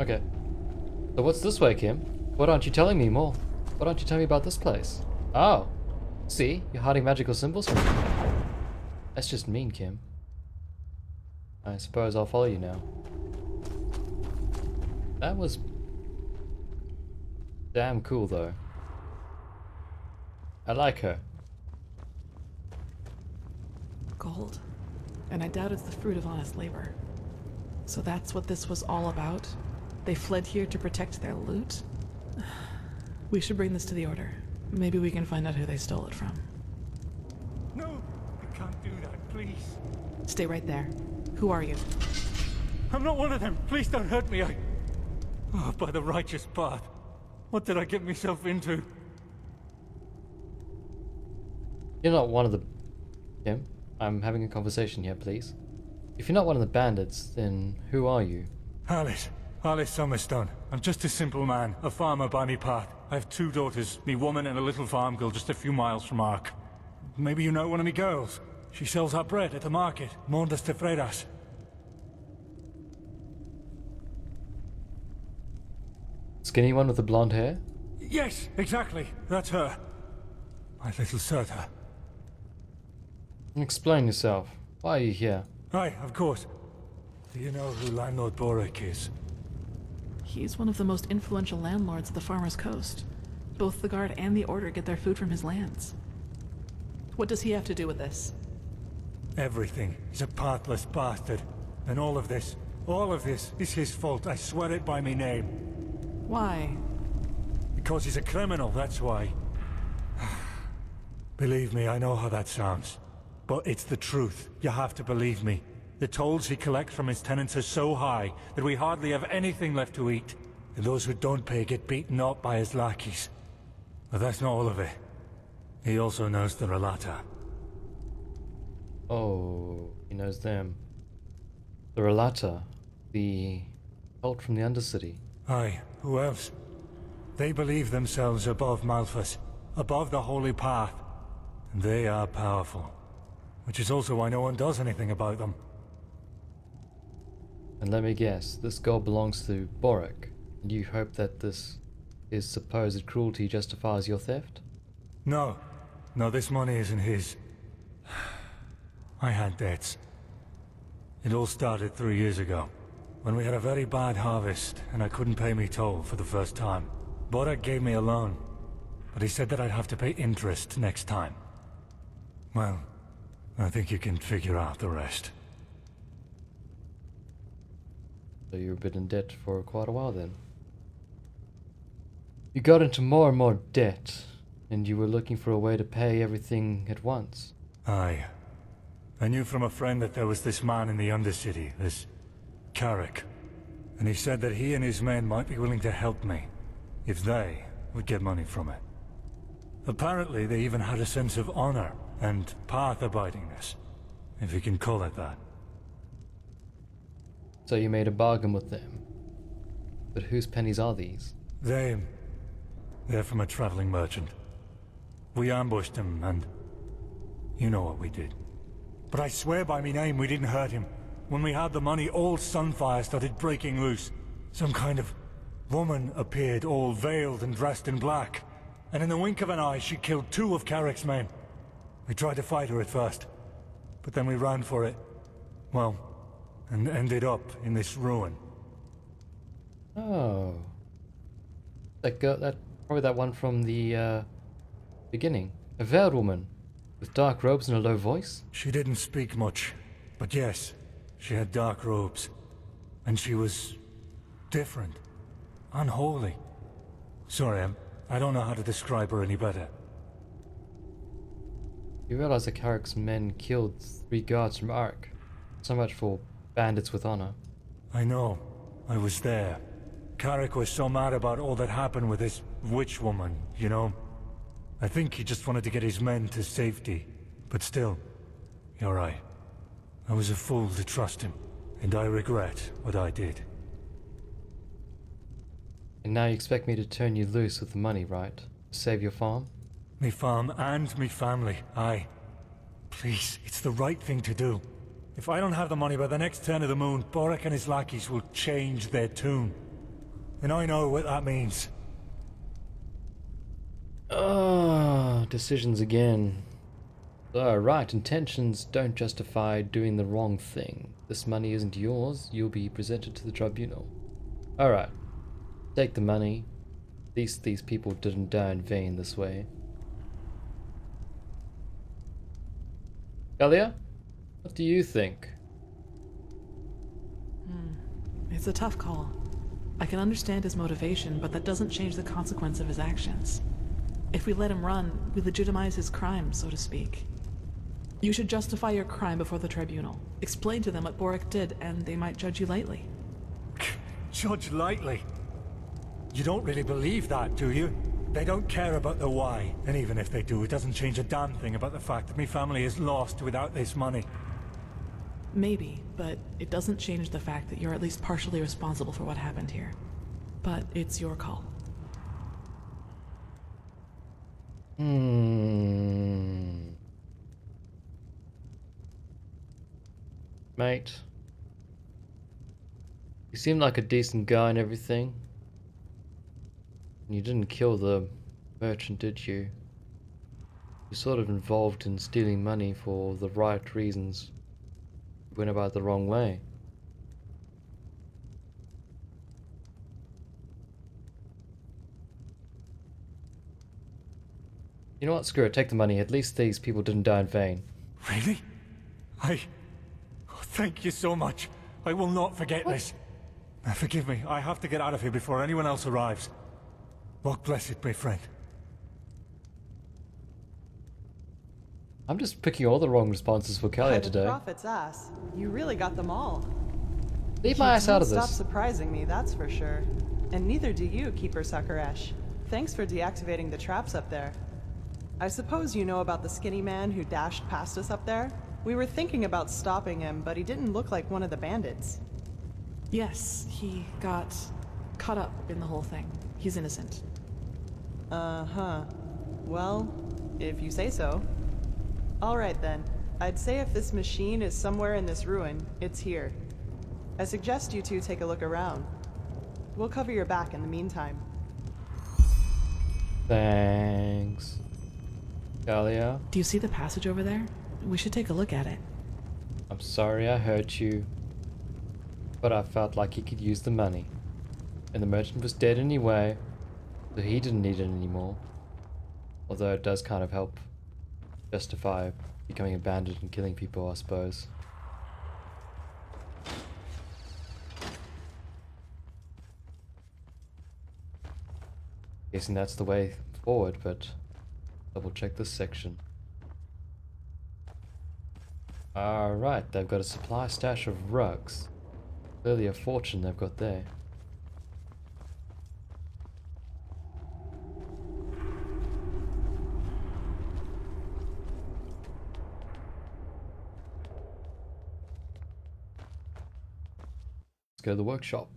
Okay. So what's this way, Kim? What aren't you telling me more? What aren't you telling me about this place? Oh. See? You're hiding magical symbols from me. That's just mean, Kim. I suppose I'll follow you now. That was damn cool, though. I like her. Gold. And I doubt it's the fruit of honest labor. So that's what this was all about? They fled here to protect their loot? We should bring this to the Order. Maybe we can find out who they stole it from. No, you can't do that, please. Stay right there. Who are you? I'm not one of them. Please don't hurt me. Oh, by the righteous path. What did I get myself into? You're not one of the... Kim, I'm having a conversation here, please. If you're not one of the bandits, then who are you? Alice Summerstone. I'm just a simple man, a farmer by me path. I have 2 daughters, me woman and a little farm girl just a few miles from Ark. Maybe you know one of me girls. She sells her bread at the market, Mondas de Freiras. Skinny one with the blonde hair? Yes, exactly. That's her. My little Surta. Explain yourself. Why are you here? Aye, of course. Do you know who Landlord Boric is? He's one of the most influential landlords of the Farmer's Coast. Both the Guard and the Order get their food from his lands. What does he have to do with this? Everything. He's a pathless bastard. And all of this is his fault. I swear it by me name. Why? Because he's a criminal, that's why. Believe me, I know how that sounds. But it's the truth. You have to believe me. The tolls he collects from his tenants are so high that we hardly have anything left to eat. And those who don't pay get beaten up by his lackeys. But that's not all of it. He also knows the Relata. Oh, he knows them. The Relata. The cult from the Undercity. Aye, who else? They believe themselves above Malphus, above the Holy Path. And they are powerful. Which is also why no one does anything about them. And let me guess, this gold belongs to Boric, and you hope that his supposed cruelty justifies your theft? No. No, this money isn't his. I had debts. It all started 3 years ago, when we had a very bad harvest, and I couldn't pay me toll for the first time. Boric gave me a loan, but he said that I'd have to pay interest next time. Well, I think you can figure out the rest. So you're a bit in debt for quite a while then. You got into more and more debt, and you were looking for a way to pay everything at once. Aye. I knew from a friend that there was this man in the Undercity, this Carrick. And he said that he and his men might be willing to help me, if they would get money from it. Apparently they even had a sense of honor and path-abidingness, if you can call it that. So you made a bargain with them. But whose pennies are these? They're from a traveling merchant. We ambushed him, and you know what we did. But I swear by me name we didn't hurt him. When we had the money, all Sunfire started breaking loose. Some kind of woman appeared, all veiled and dressed in black. And in the wink of an eye, she killed 2 of Carrick's men. We tried to fight her at first, but then we ran for it. Well, and ended up in this ruin. Oh. That girl, probably that one from the beginning. A veiled woman with dark robes and a low voice? She didn't speak much, but yes, she had dark robes. And she was different. Unholy. Sorry, I don't know how to describe her any better. You realize that Carrick's men killed 3 guards from Ark. So much for bandits with honor. I know. I was there. Carrick was so mad about all that happened with this witch woman, you know? I think he just wanted to get his men to safety. But still, you're right. I was a fool to trust him, and I regret what I did. And now you expect me to turn you loose with the money, right? To save your farm? Me farm and me family, aye. Please, it's the right thing to do. If I don't have the money by the next turn of the moon, Boric and his lackeys will change their tune. And I know what that means. Decisions again. So, right, intentions don't justify doing the wrong thing. This money isn't yours, you'll be presented to the tribunal. Alright. Take the money. At least these people didn't die in vain this way. Kalia? What do you think? It's a tough call. I can understand his motivation, but that doesn't change the consequence of his actions. If we let him run, we legitimize his crime, so to speak. You should justify your crime before the tribunal. Explain to them what Boric did, and they might judge you lightly. Judge lightly? You don't really believe that, do you? They don't care about the why, and even if they do, it doesn't change a damn thing about the fact that me family is lost without this money. Maybe, but it doesn't change the fact that you're at least partially responsible for what happened here. But it's your call. Mate. You seem like a decent guy and everything. You didn't kill the merchant, did you? You're sort of involved in stealing money for the right reasons. You went about it the wrong way. You know what? Screw it. Take the money. At least these people didn't die in vain. Really? Oh, thank you so much. I will not forget this. Forgive me. I have to get out of here before anyone else arrives. Walk blessed, my friend. I'm just picking all the wrong responses for Kalia By today. the prophet's ass. You really got them all. Leave my ass out of this. Stop surprising me, that's for sure. And neither do you, Keeper Suckeresh. Thanks for deactivating the traps up there. I suppose you know about the skinny man who dashed past us up there? We were thinking about stopping him, but he didn't look like one of the bandits. Yes, he got caught up in the whole thing. He's innocent. Uh-huh. Well, if you say so. Alright then. I'd say if this machine is somewhere in this ruin, it's here. I suggest you two take a look around. We'll cover your back in the meantime. Thanks. Kalia? Do you see the passage over there? We should take a look at it. I'm sorry I hurt you. But I felt like he could use the money. And the merchant was dead anyway, so he didn't need it anymore. Although it does kind of help justify becoming a bandit and killing people, I suppose. Guessing that's the way forward, but double check this section. Alright, they've got a supply stash of rugs. Clearly a fortune they've got there. Let's go to the workshop.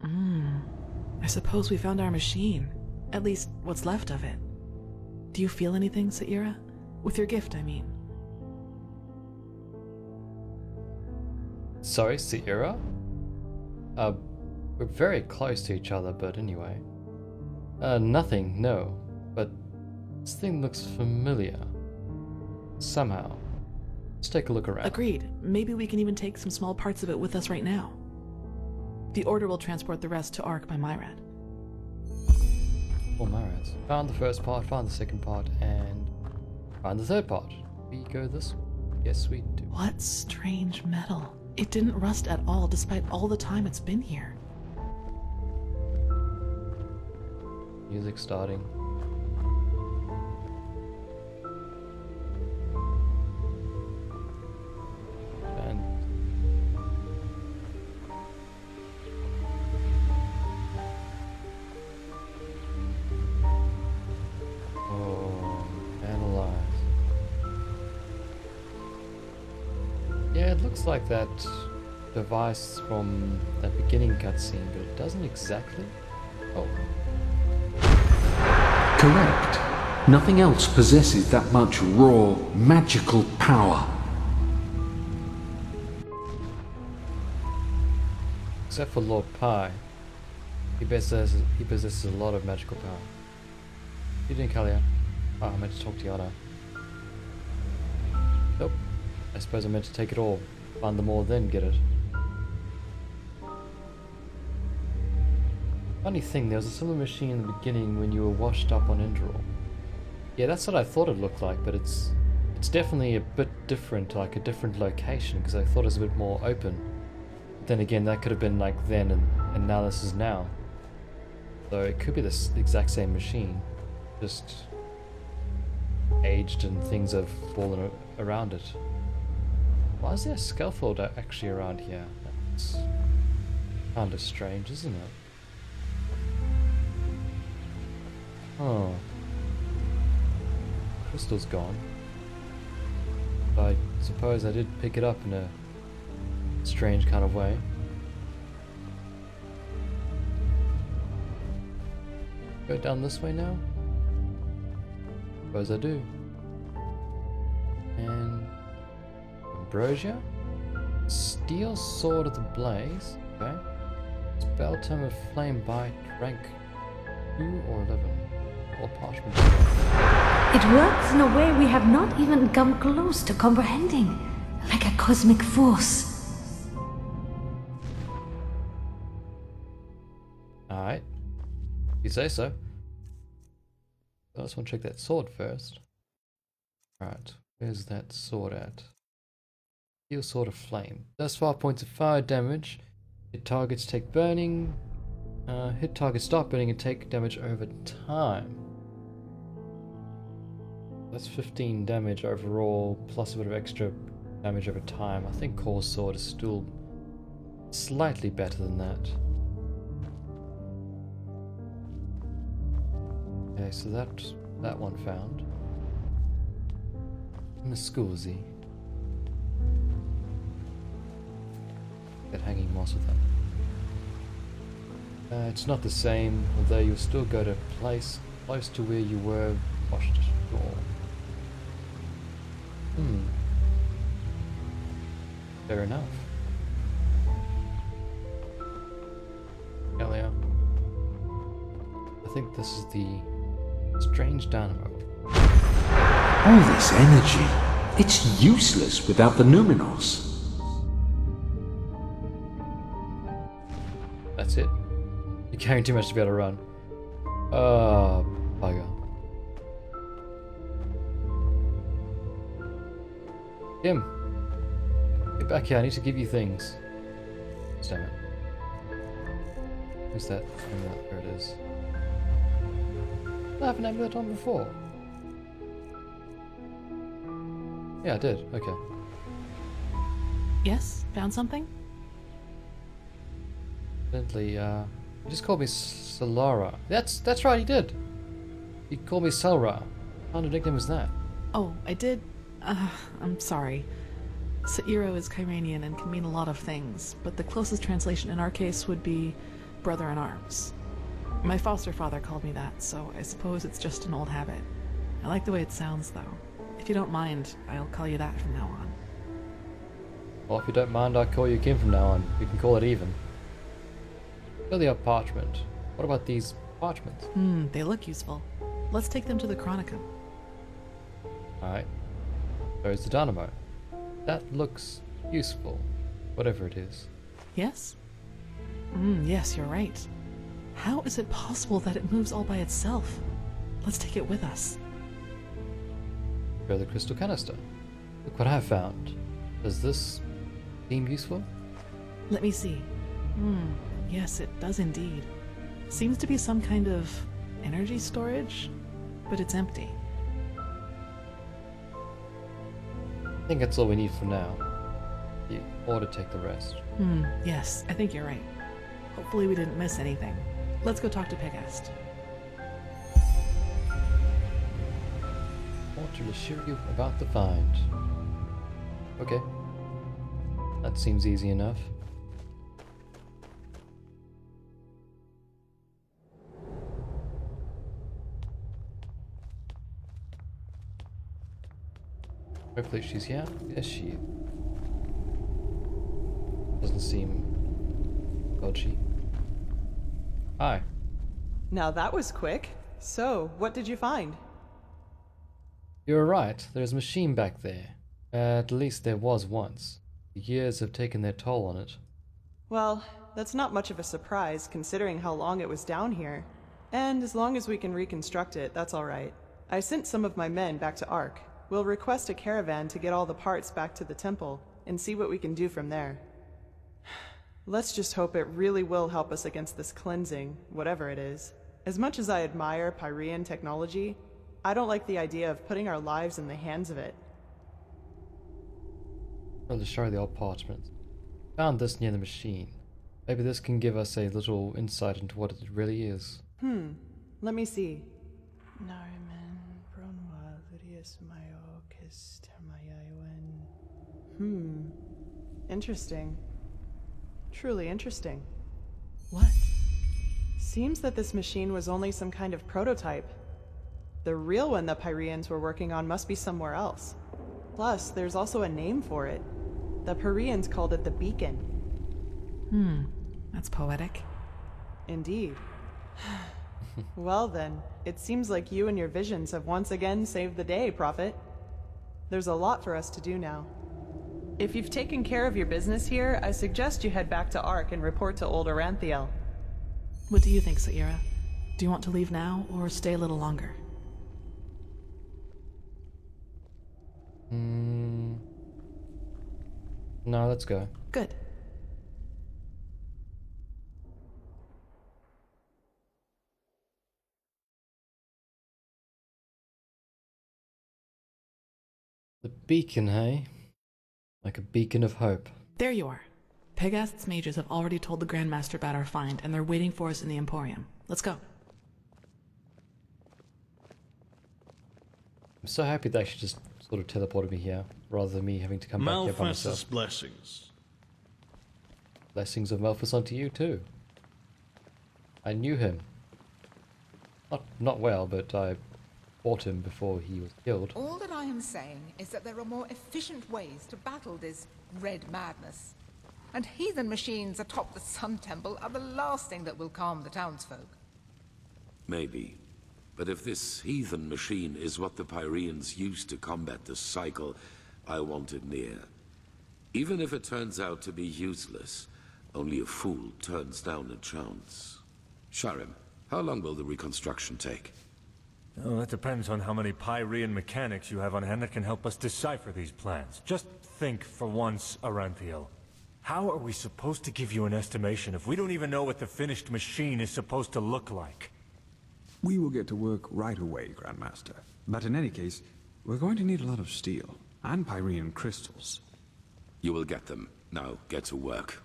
I suppose we found our machine. At least, what's left of it. Do you feel anything, Saira? With your gift, I mean. Sorry, Sierra? We're very close to each other, but anyway. Nothing, no. But this thing looks familiar. Somehow. Let's take a look around. Agreed. Maybe we can even take some small parts of it with us right now. The Order will transport the rest to Ark by Myrad. Oh, Myrad. Found the first part, found the second part, and find the third part. We go this way. Yes, we do. What strange metal. It didn't rust at all, despite all the time it's been here. Music starting. looks like that device from that beginning cutscene, but it doesn't exactly. Oh. Correct. Nothing else possesses that much raw, magical power. Except for Lord Pi. He possesses a lot of magical power. You doing, Kalia? Oh, I meant to talk to Yana. Nope. I suppose I meant to take it all. Find them all, then get it. Funny thing, there was a similar machine in the beginning when you were washed up on Enderal. Yeah, that's what I thought it looked like, but it's definitely a bit different, like a different location, because I thought it was a bit more open. But then again, that could have been like then, and now this is now. So it could be the exact same machine, just aged and things have fallen around it. Why is there a scaffold actually around here? That's kind of strange, isn't it? Oh. Crystal's gone. But I suppose I did pick it up in a strange kind of way. Go down this way now? Suppose I do. And Ambrosia? Steel Sword of the Blaze. Okay. Spell Tome of Flame Bite, rank 2 or 11. Or parchment. It works in a way we have not even come close to comprehending. Like a cosmic force. Alright. You say so. I just want to check that sword first. Alright, where's that sword at? Steel Sword of Flame. Does 5 points of fire damage. Hit targets take burning. Hit targets stop burning and take damage over time. That's 15 damage overall, plus a bit of extra damage over time. I think Core Sword is still slightly better than that. Okay, so that one found. Muscoozy. Get hanging moss with that. It's not the same, although you'll still go to a place close to where you were washed ashore. Fair enough. Elia. I think this is the strange dynamo. All this energy, it's useless without the Numinos. That's it. You're carrying too much to be able to run. Oh, bugger. Kim, get back here. I need to give you things. Damn it. Who's that? Amulet? There it is. Did I have an amulet on before? Yeah, I did. Okay. Yes? Found something? Evidently, he just called me Solara. That's right, he did. He called me Selra. What kind of nickname was that? Oh, I did. I'm sorry. Sairo is Kyranian and can mean a lot of things, but the closest translation in our case would be brother in arms. My foster father called me that, so I suppose it's just an old habit. I like the way it sounds, though. If you don't mind, I'll call you that from now on. Well, if you don't mind, I'll call you Kim from now on. We can call it even. Fill the up parchment. What about these parchments? They look useful. Let's take them to the Chronicum. Alright. There's the dynamo. That looks useful. Whatever it is. Yes? Yes, you're right. How is it possible that it moves all by itself? Let's take it with us. Throw the crystal canister. Look what I found. Does this seem useful? Let me see. Yes, it does indeed. Seems to be some kind of energy storage, but it's empty. I think that's all we need for now. You ought to take the rest. Yes, I think you're right. Hopefully we didn't miss anything. Let's go talk to Pegast. I want to assure you about the find. Okay. That seems easy enough. Hopefully she's here. Yes, she is. Doesn't seem dodgy. Hi. Now that was quick. So, what did you find? You're right. There's a machine back there. At least there was once. The years have taken their toll on it. Well, that's not much of a surprise considering how long it was down here. And as long as we can reconstruct it, that's alright. I sent some of my men back to Ark. We'll request a caravan to get all the parts back to the temple and see what we can do from there. Let's just hope it really will help us against this cleansing, whatever it is. As much as I admire Pyrean technology, I don't like the idea of putting our lives in the hands of it. I'll just show the old parchment. Found this near the machine. Maybe this can give us a little insight into what it really is. Let me see. Interesting. Truly interesting. What? Seems that this machine was only some kind of prototype. The real one the Pyreans were working on must be somewhere else. Plus, there's also a name for it. The Pyreans called it the Beacon. That's poetic. Indeed. Well then, it seems like you and your visions have once again saved the day, Prophet. There's a lot for us to do now. If you've taken care of your business here, I suggest you head back to Ark and report to old Aranthiel. What do you think, Saira? Do you want to leave now, or stay a little longer? No, let's go. Good. The beacon, hey? Like a beacon of hope. There you are. Pegast's mages have already told the Grandmaster about our find, and they're waiting for us in the Emporium. Let's go. I'm so happy that she just sort of teleported me here, rather than me having to come back here by myself. Malphas's blessings. Blessings of Malphas onto you too. I knew him. Not well, but I fought him before he was killed. All that I am saying is that there are more efficient ways to battle this red madness. And heathen machines atop the Sun Temple are the last thing that will calm the townsfolk. Maybe. But if this heathen machine is what the Pyreans used to combat the cycle, I want it near. Even if it turns out to be useless, only a fool turns down a chance. Sharim, how long will the reconstruction take? Oh, that depends on how many Pyrean mechanics you have on hand that can help us decipher these plans. Just think for once, Aranthiel. How are we supposed to give you an estimation if we don't even know what the finished machine is supposed to look like? We will get to work right away, Grandmaster. But in any case, we're going to need a lot of steel and Pyrean crystals. You will get them. Now, get to work.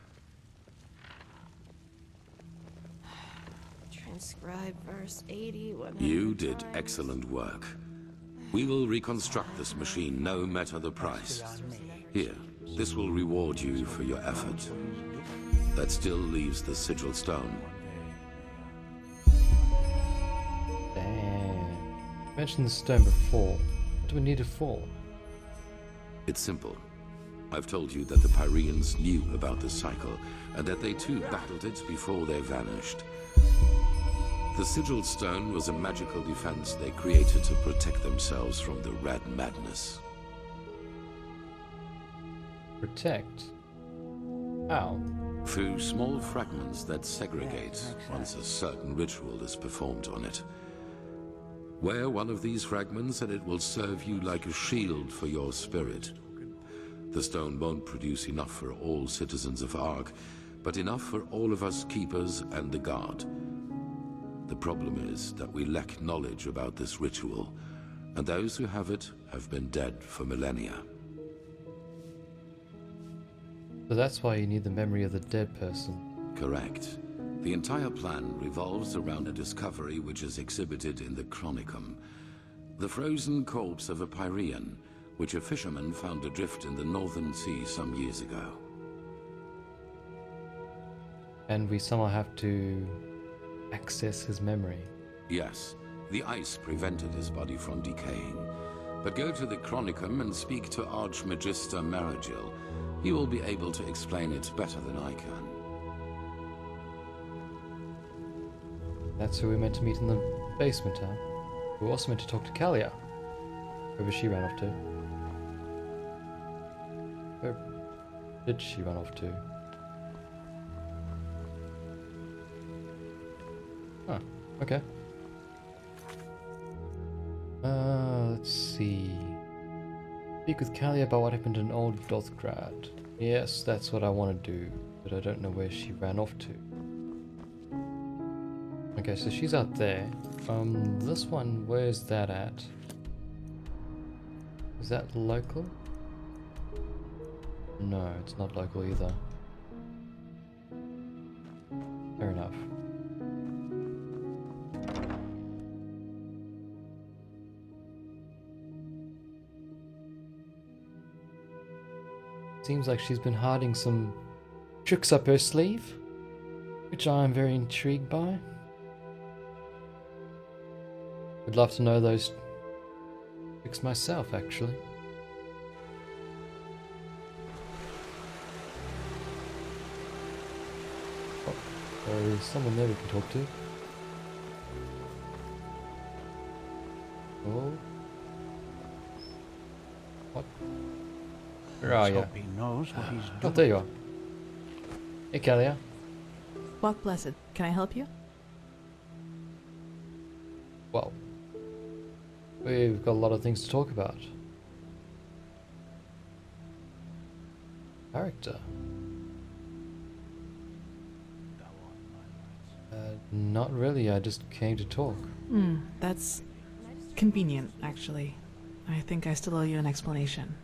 Transcribe verse 80. You did excellent work. We will reconstruct this machine no matter the price. Here, this will reward you for your effort. That still leaves the sigil stone. Damn. You mentioned the stone before. What do we need it for? It's simple. I've told you that the Pyreans knew about the cycle, and that they too battled it before they vanished. The sigil stone was a magical defense they created to protect themselves from the red madness. Protect? How? Through small fragments that segregate once a certain ritual is performed on it. Wear one of these fragments and it will serve you like a shield for your spirit. The stone won't produce enough for all citizens of Ark, but enough for all of us keepers and the guard. The problem is that we lack knowledge about this ritual, and those who have it have been dead for millennia. So that's why you need the memory of the dead person. Correct. The entire plan revolves around a discovery which is exhibited in the Chronicum. The frozen corpse of a Pyrean, which a fisherman found adrift in the Northern Sea some years ago. And we somehow have to access his memory. Yes, the ice prevented his body from decaying. But go to the Chronicum and speak to Archmagister Maragil. He will be able to explain it better than I can. That's who we meant to meet in the basement, huh? We were also meant to talk to Kalia. Wherever she ran off to. Where did she run off to? Huh, okay. Let's see. Speak with Kalia about what happened in Old Dothgrad. Yes, that's what I want to do, but I don't know where she ran off to. Okay, so she's out there. This one, where's that at? Is that local? No, it's not local either. Fair enough. Seems like she's been hiding some tricks up her sleeve, which I am very intrigued by. Would love to know those tricks myself, actually. Oh, there is someone there we can talk to. Oh. What? Where are you? Hope he knows what he's doing. Oh, there you are. Hey, Kalia. Walk blessed. Can I help you? Well, we've got a lot of things to talk about. Character. Not really, I just came to talk. That's convenient, actually. I think I still owe you an explanation.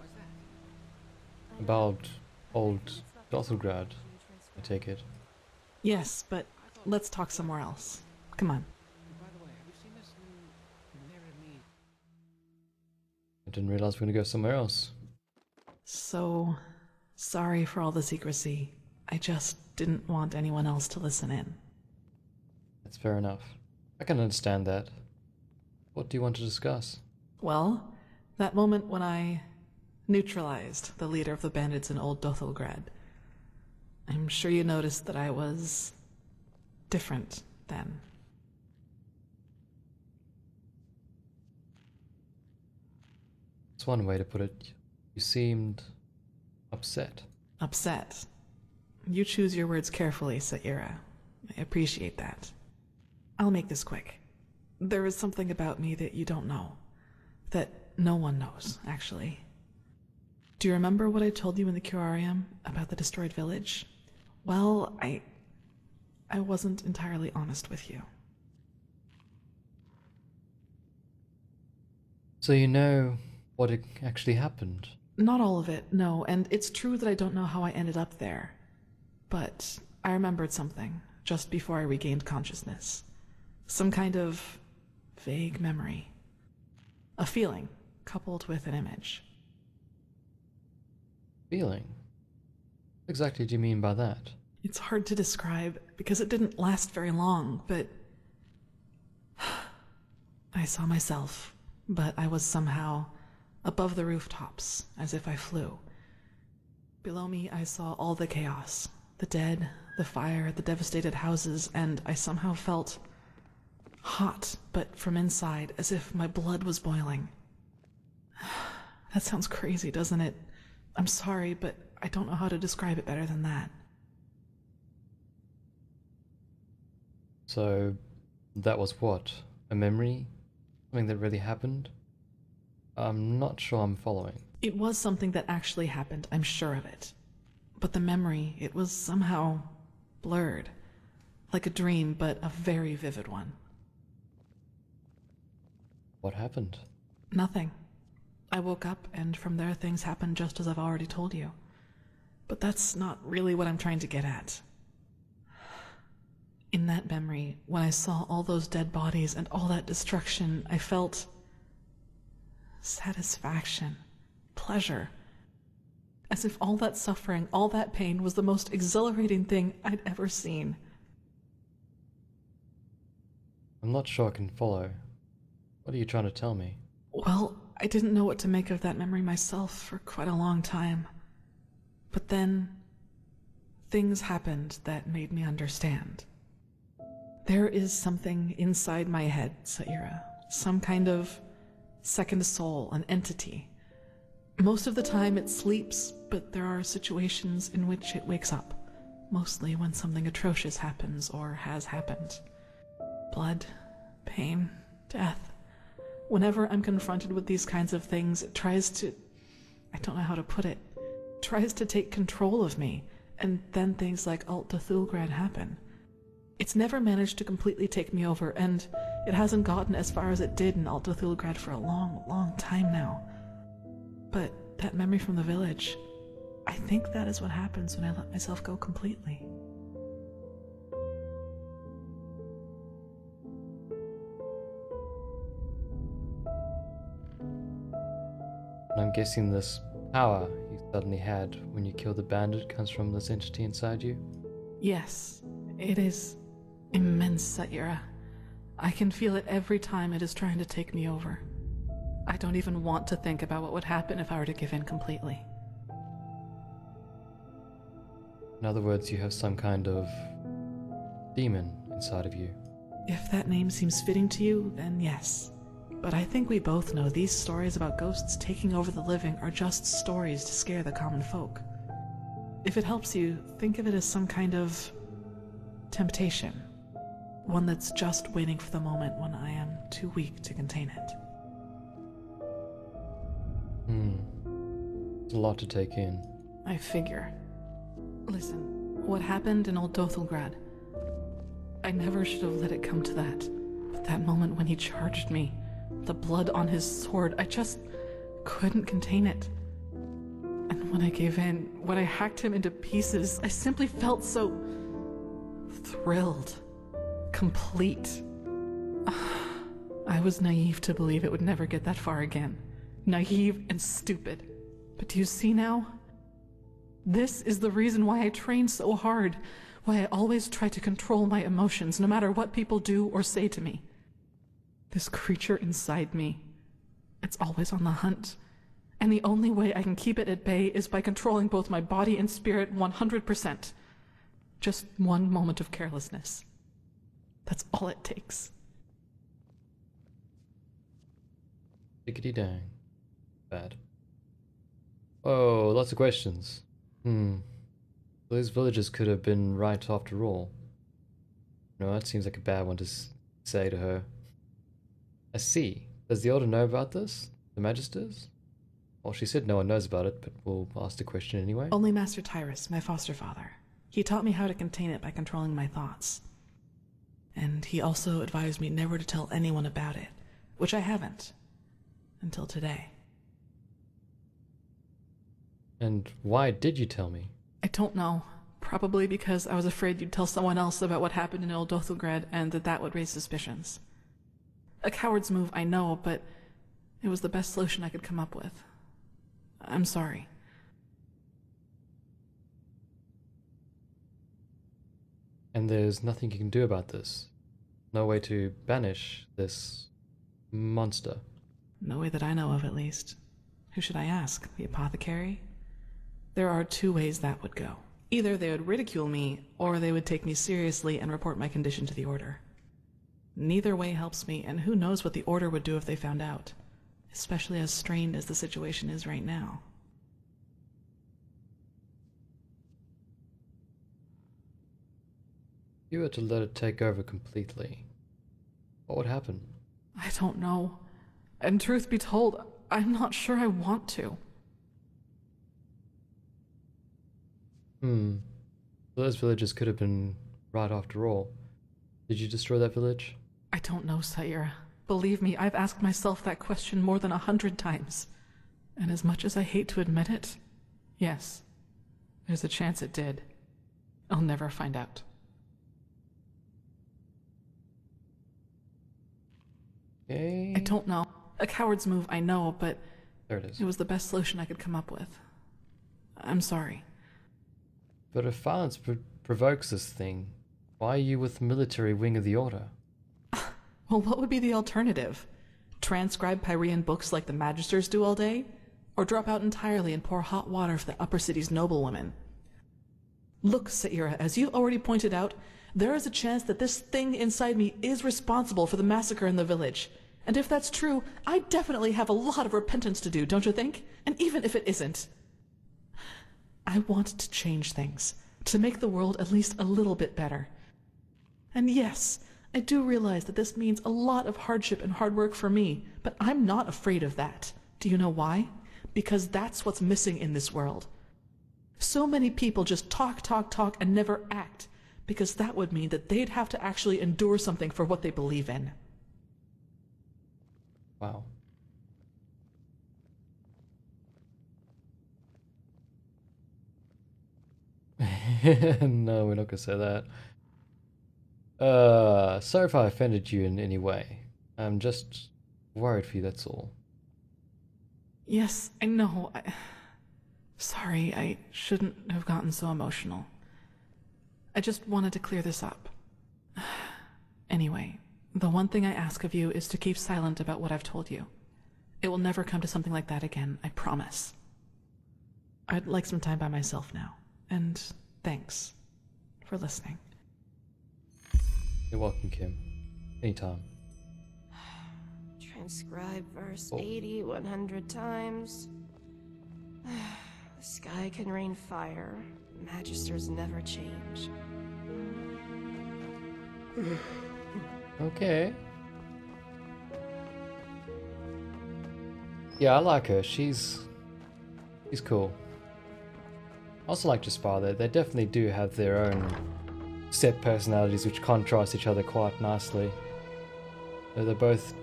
About Old Dothgrad, I take it. Yes, but let's talk somewhere else. Come on. I didn't realize we were going to go somewhere else. So, sorry for all the secrecy. I just didn't want anyone else to listen in. That's fair enough. I can understand that. What do you want to discuss? Well, that moment when I neutralized the leader of the bandits in Old Dothgrad. I'm sure you noticed that I was different then. That's one way to put it. You seemed upset. Upset? You choose your words carefully, Saira. I appreciate that. I'll make this quick. There is something about me that you don't know. That no one knows, actually. Do you remember what I told you in the curarium about the destroyed village? Well, I wasn't entirely honest with you. So you know what actually happened? Not all of it, no, and it's true that I don't know how I ended up there. But I remembered something just before I regained consciousness. Some kind of vague memory. A feeling coupled with an image. Feeling? What exactly do you mean by that? It's hard to describe because it didn't last very long, but I saw myself, but I was somehow above the rooftops, as if I flew. Below me, I saw all the chaos, the dead, the fire, the devastated houses, and I somehow felt hot, but from inside, as if my blood was boiling. That sounds crazy, doesn't it? I'm sorry, but I don't know how to describe it better than that. So, that was what? A memory? Something that really happened? I'm not sure I'm following. It was something that actually happened, I'm sure of it. But the memory, it was somehow blurred. Like a dream, but a very vivid one. What happened? Nothing. I woke up, and from there things happened just as I've already told you. But that's not really what I'm trying to get at. In that memory, when I saw all those dead bodies and all that destruction, I felt satisfaction, pleasure. As if all that suffering, all that pain was the most exhilarating thing I'd ever seen. I'm not sure I can follow. What are you trying to tell me? Well, I didn't know what to make of that memory myself for quite a long time. But then, things happened that made me understand. There is something inside my head, Saira. Some kind of second soul, an entity. Most of the time it sleeps, but there are situations in which it wakes up. Mostly when something atrocious happens or has happened. Blood, pain, death. Whenever I'm confronted with these kinds of things, it tries to... I don't know how to put it. Tries to take control of me, and then things like Alt Cthulgrad happen. It's never managed to completely take me over, and it hasn't gotten as far as it did in Alt Cthulgrad for a long, long time now. But that memory from the village, I think that is what happens when I let myself go completely. And I'm guessing this power you suddenly had when you killed the bandit comes from this entity inside you? Yes, it is immense, Saira. I can feel it every time it is trying to take me over. I don't even want to think about what would happen if I were to give in completely. In other words, you have some kind of demon inside of you. If that name seems fitting to you, then yes. But I think we both know these stories about ghosts taking over the living are just stories to scare the common folk. If it helps you, think of it as some kind of temptation. One that's just waiting for the moment when I am too weak to contain it. It's a lot to take in. I figure. Listen, what happened in Old Dothelgrad? I never should have let it come to that. But that moment when he charged me, the blood on his sword, I just couldn't contain it. And when I gave in, when I hacked him into pieces, I simply felt so thrilled. Complete. I was naive to believe it would never get that far again. Naive and stupid. But do you see now? This is the reason why I train so hard, why I always try to control my emotions, no matter what people do or say to me. This creature inside me, it's always on the hunt. And the only way I can keep it at bay is by controlling both my body and spirit 100%. Just one moment of carelessness. That's all it takes. Diggity dang. Bad. Oh, lots of questions. Those villagers could have been right after all. No, that seems like a bad one to say to her. I see. Does the Order know about this? The Magisters? Well, she said no one knows about it, but we'll ask the question anyway. Only Master Tyrus, my foster father. He taught me how to contain it by controlling my thoughts. And he also advised me never to tell anyone about it, which I haven't. Until today. And why did you tell me? I don't know. Probably because I was afraid you'd tell someone else about what happened in Old Dothelgrad and that would raise suspicions. A coward's move, I know, but it was the best solution I could come up with. I'm sorry. And there's nothing you can do about this? No way to banish this monster? No way that I know of, at least. Who should I ask? The apothecary? There are two ways that would go. Either they would ridicule me, or they would take me seriously and report my condition to the Order. Neither way helps me, and who knows what the Order would do if they found out, especially as strained as the situation is right now. If you were to let it take over completely, what would happen? I don't know. And truth be told, I'm not sure I want to. Those villagers could have been right after all. Did you destroy that village? I don't know, Saira. Believe me, I've asked myself that question more than 100 times. And as much as I hate to admit it, yes, there's a chance it did. I'll never find out. Okay. I don't know. A coward's move, I know, but there it is. It was the best solution I could come up with. I'm sorry. But if violence provokes this thing, why are you with the military wing of the Order? Well, what would be the alternative? Transcribe Pyrean books like the Magisters do all day? Or drop out entirely and pour hot water for the upper city's noblewomen? Look, Saira, as you already pointed out, there is a chance that this thing inside me is responsible for the massacre in the village. And if that's true, I definitely have a lot of repentance to do, don't you think? And even if it isn't, I want to change things, to make the world at least a little bit better. And yes, I do realize that this means a lot of hardship and hard work for me, but I'm not afraid of that. Do you know why? Because that's what's missing in this world. So many people just talk, and never act, because that would mean that they'd have to actually endure something for what they believe in. Wow. No, we're not gonna say that. Sorry if I offended you in any way. I'm just worried for you, that's all. Yes, I know. Sorry, I shouldn't have gotten so emotional. I just wanted to clear this up. Anyway, the one thing I ask of you is to keep silent about what I've told you. It will never come to something like that again, I promise. I'd like some time by myself now, and thanks for listening. You're welcome, Kim. Anytime. Transcribe verse 80 100 times. The sky can rain fire. Magisters never change. Okay. Yeah, I like her. She's cool. I also like Jaspar. They definitely do have their own set personalities which contrast each other quite nicely. They're both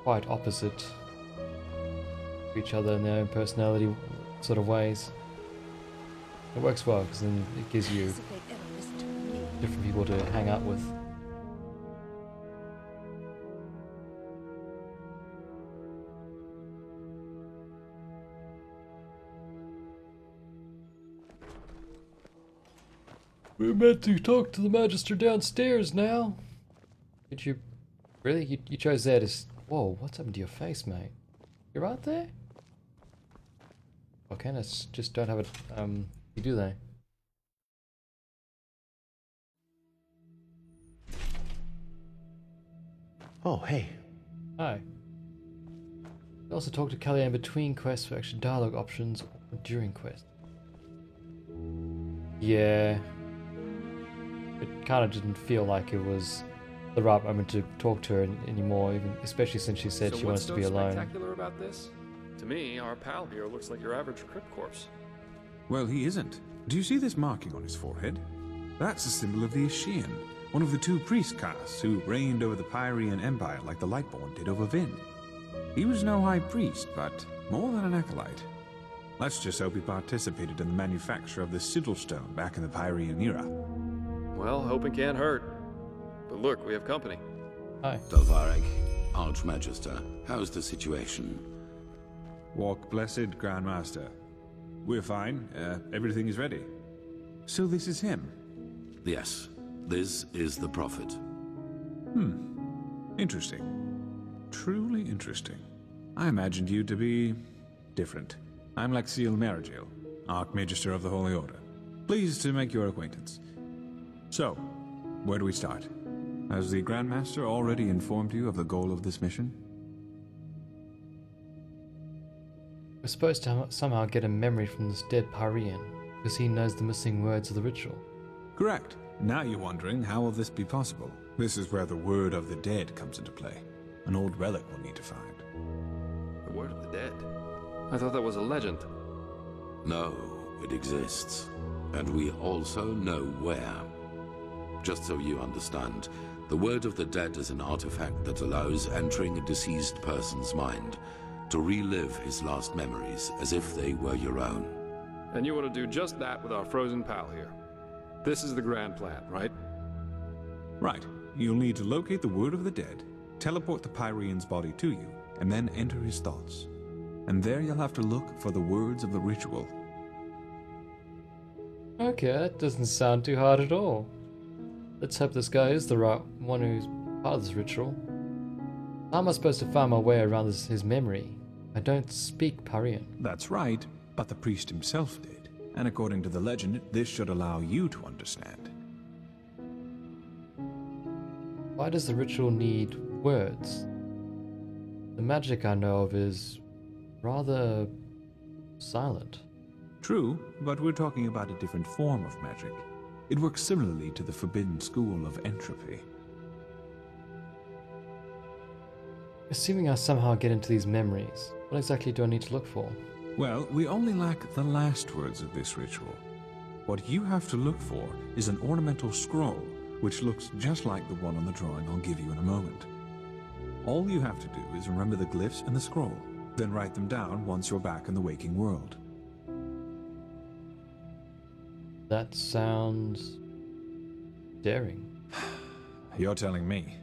quite opposite to each other in their own personality sort of ways. It works well because then it gives you different people to hang out with. We're meant to talk to the Magister downstairs now. Did you... Really? You chose there to... Whoa, what's happened to your face, mate? You right there? Okay, let's just don't have it... You do they? Oh, hey. Hi. You also talk to Kellyanne between quests for extra dialogue options or during quests. Yeah. It kind of didn't feel like it was the right moment to talk to her anymore, even especially since she said she wants to be alone. What's so spectacular about this? To me, our pal here looks like your average crypt corpse. Well, he isn't. Do you see this marking on his forehead? That's a symbol of the Ashian, one of the two priest castes who reigned over the Pyrean Empire like the Lightborn did over Vin. He was no high priest, but more than an acolyte. Let's just hope he participated in the manufacture of the sigil stone back in the Pyrean era. Well, hoping can't hurt. But look, we have company. Hi. Dalvarek, Archmagister, how's the situation? Walk blessed, Grandmaster. We're fine. Everything is ready. So this is him? Yes. This is the Prophet. Interesting. Truly interesting. I imagined you to be... different. I'm Lexiel Marigil, Archmagister of the Holy Order. Pleased to make your acquaintance. So, where do we start? Has the Grandmaster already informed you of the goal of this mission? We're supposed to somehow get a memory from this dead Pyrean, because he knows the missing words of the ritual. Correct. Now you're wondering, how will this be possible? This is where the Word of the Dead comes into play. An old relic we'll need to find. The Word of the Dead? I thought that was a legend. No, it exists. And we also know where. Just so you understand, the Word of the Dead is an artifact that allows entering a deceased person's mind to relive his last memories as if they were your own. And you want to do just that with our frozen pal here. This is the grand plan, right? Right. You'll need to locate the Word of the Dead, teleport the Pyrean's body to you, and then enter his thoughts. And there you'll have to look for the words of the ritual. Okay, that doesn't sound too hard at all. Let's hope this guy is the right one who's part of this ritual. How am I supposed to find my way around his memory? I don't speak Parian. That's right, but the priest himself did. And according to the legend, this should allow you to understand. Why does the ritual need words? The magic I know of is rather silent. True, but we're talking about a different form of magic. It works similarly to the forbidden school of entropy. Assuming I somehow get into these memories, what exactly do I need to look for? Well, we only lack the last words of this ritual. What you have to look for is an ornamental scroll, which looks just like the one on the drawing I'll give you in a moment. All you have to do is remember the glyphs in the scroll, then write them down once you're back in the waking world. That sounds daring. You're telling me.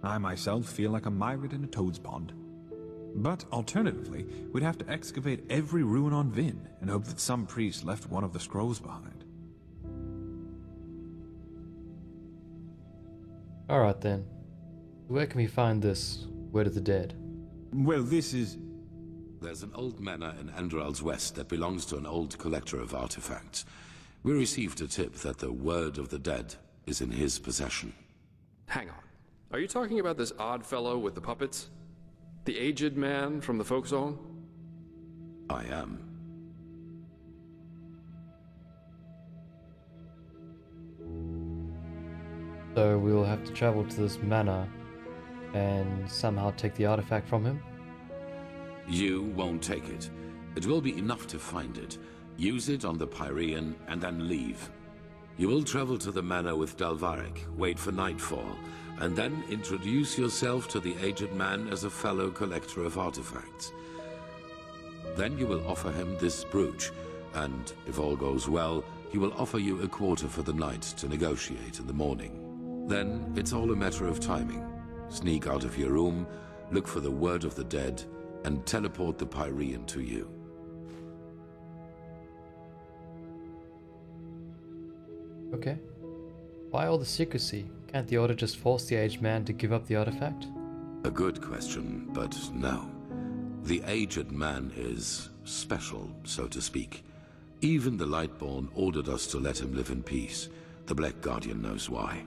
I myself feel like a myrid in a toad's pond. But alternatively, we'd have to excavate every ruin on Vin and hope that some priest left one of the scrolls behind. Alright then. Where can we find this Word of the Dead? Well, this is... There's an old manor in Enderal's west that belongs to an old collector of artifacts. We received a tip that the Word of the Dead is in his possession. Hang on. Are you talking about this odd fellow with the puppets? The aged man from the folk song? I am. So we'll have to travel to this manor and somehow take the artifact from him? You won't take it. It will be enough to find it. Use it on the Pyrean and then leave. You will travel to the manor with Dalvarek, wait for nightfall, and then introduce yourself to the aged man as a fellow collector of artifacts. Then you will offer him this brooch, and if all goes well, he will offer you a quarter for the night to negotiate in the morning. Then it's all a matter of timing. Sneak out of your room, look for the Word of the Dead, and teleport the Pyrean to you. Okay. Why all the secrecy? Can't the Order just force the aged man to give up the artifact? A good question, but no. The aged man is special, so to speak. Even the Lightborn ordered us to let him live in peace. The Black Guardian knows why.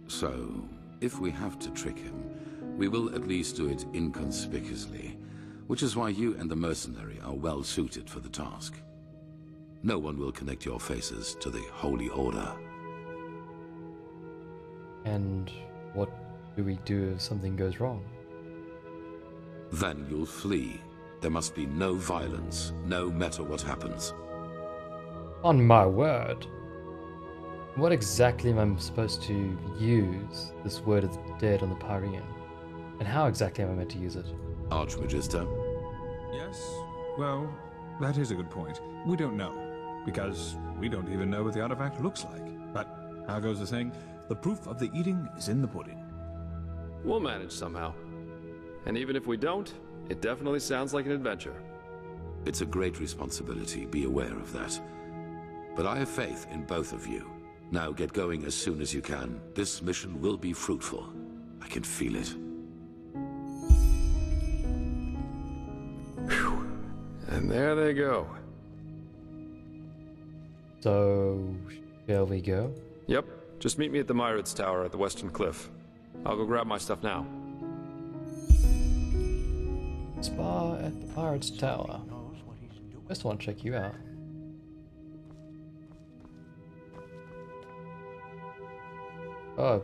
So, if we have to trick him, we will at least do it inconspicuously, which is why you and the mercenary are well suited for the task. No one will connect your faces to the Holy Order. And what do we do if something goes wrong? Then you'll flee. There must be no violence, no matter what happens. On my word. What exactly am I supposed to use this Word of the Dead on the Pyrean? And how exactly am I meant to use it? Archmagister? Yes? Well, that is a good point. We don't know, because we don't even know what the artifact looks like. But how goes the saying? The proof of the eating is in the pudding. We'll manage somehow. And even if we don't, it definitely sounds like an adventure. It's a great responsibility, be aware of that. But I have faith in both of you. Now get going as soon as you can. This mission will be fruitful. I can feel it. Whew. And there they go. So, shall we go? Yep. Just meet me at the Myrids Tower at the Western Cliff. I'll go grab my stuff now. Spa at the Pirates Tower. Just want to check you out. Oh,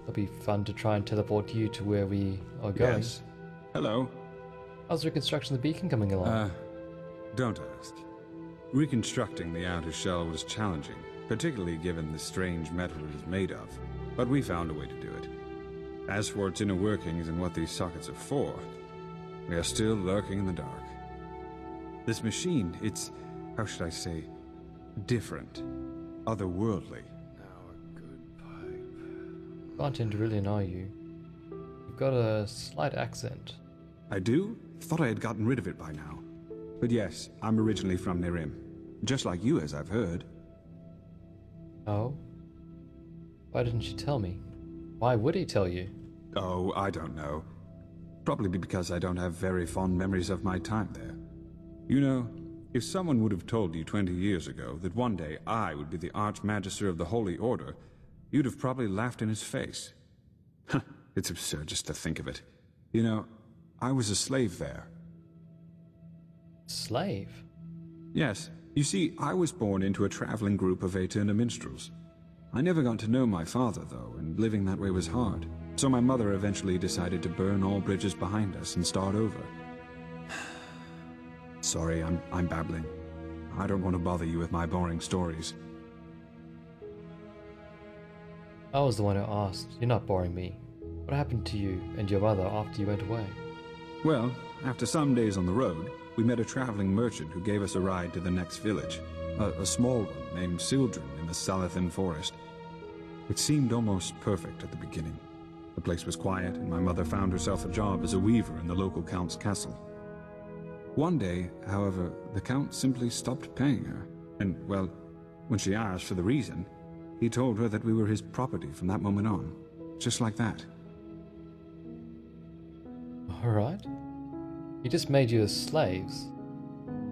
it'll be fun to try and teleport you to where we are going. Yes. Hello. How's reconstruction of the beacon coming along? Don't ask. Reconstructing the outer shell was challenging, particularly given the strange metal it is made of, but we found a way to do it. As for its inner workings and what these sockets are for, we are still lurking in the dark. This machine, it's, how should I say, different, otherworldly. Not Enderalian, are you? You've got a slight accent. I do? Thought I had gotten rid of it by now. But yes, I'm originally from Nehrim. Just like you, as I've heard. Oh? Why didn't you tell me? Why would he tell you? Oh, I don't know. Probably because I don't have very fond memories of my time there. You know, if someone would have told you 20 years ago that one day I would be the Archmagister of the Holy Order, you'd have probably laughed in his face. Huh, it's absurd just to think of it. You know, I was a slave there. Slave? Yes. You see, I was born into a traveling group of Aeterna minstrels. I never got to know my father, though, and living that way was hard. So my mother eventually decided to burn all bridges behind us and start over. Sorry, I'm babbling. I don't want to bother you with my boring stories. I was the one who asked. You're not boring me. What happened to you and your mother after you went away? Well, after some days on the road, we met a traveling merchant who gave us a ride to the next village. A small one named Sildren in the Salathan forest. It seemed almost perfect at the beginning. The place was quiet, and my mother found herself a job as a weaver in the local count's castle. One day, however, the count simply stopped paying her, and, well, when she asked for the reason, he told her that we were his property from that moment on. Just like that. Alright. He just made you as slaves.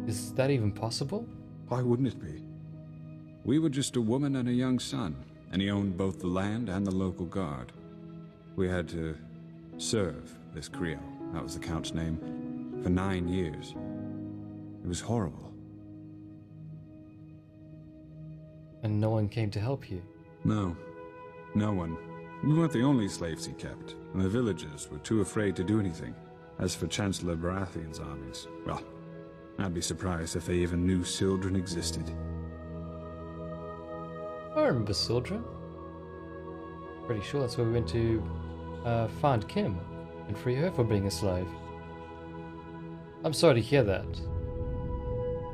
Is that even possible? Why wouldn't it be? We were just a woman and a young son, and he owned both the land and the local guard. We had to serve this Creo, that was the Count's name, for 9 years. It was horrible. And no one came to help you? No. No one. We weren't the only slaves he kept, and the villagers were too afraid to do anything. As for Chancellor Baratheon's armies, well, I'd be surprised if they even knew Sildren existed. I remember Sildren. Pretty sure that's where we went to find Kim and free her for being a slave. I'm sorry to hear that.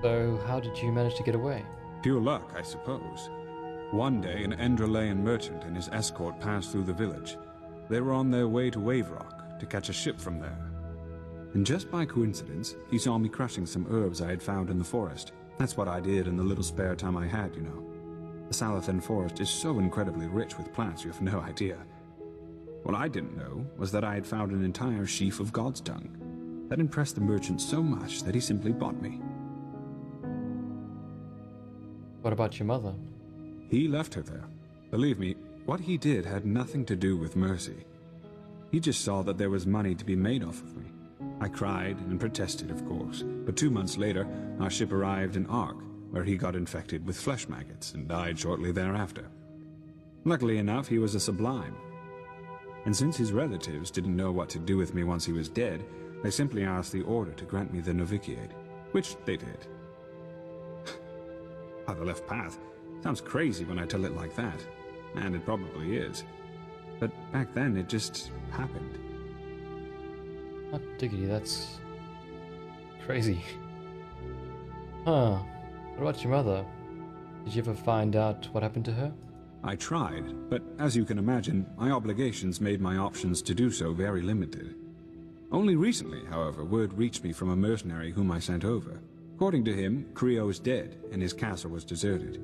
So, how did you manage to get away? Pure luck, I suppose. One day, an Enderalian merchant and his escort passed through the village. They were on their way to Waverock to catch a ship from there. And just by coincidence, he saw me crushing some herbs I had found in the forest. That's what I did in the little spare time I had, you know. The Salathan forest is so incredibly rich with plants you have no idea. What I didn't know was that I had found an entire sheaf of God's tongue. That impressed the merchant so much that he simply bought me. What about your mother? He left her there. Believe me, what he did had nothing to do with mercy. He just saw that there was money to be made off of me. I cried and protested, of course, but 2 months later, our ship arrived in Ark, where he got infected with flesh maggots and died shortly thereafter. Luckily enough, he was a sublime. And since his relatives didn't know what to do with me once he was dead, they simply asked the Order to grant me the novitiate, which they did. By the left path. Sounds crazy when I tell it like that, and it probably is. But back then, it just happened. Hot diggity, that's crazy. Huh. What about your mother? Did you ever find out what happened to her? I tried, but as you can imagine, my obligations made my options to do so very limited. Only recently, however, word reached me from a mercenary whom I sent over. According to him, Creo is dead, and his castle was deserted.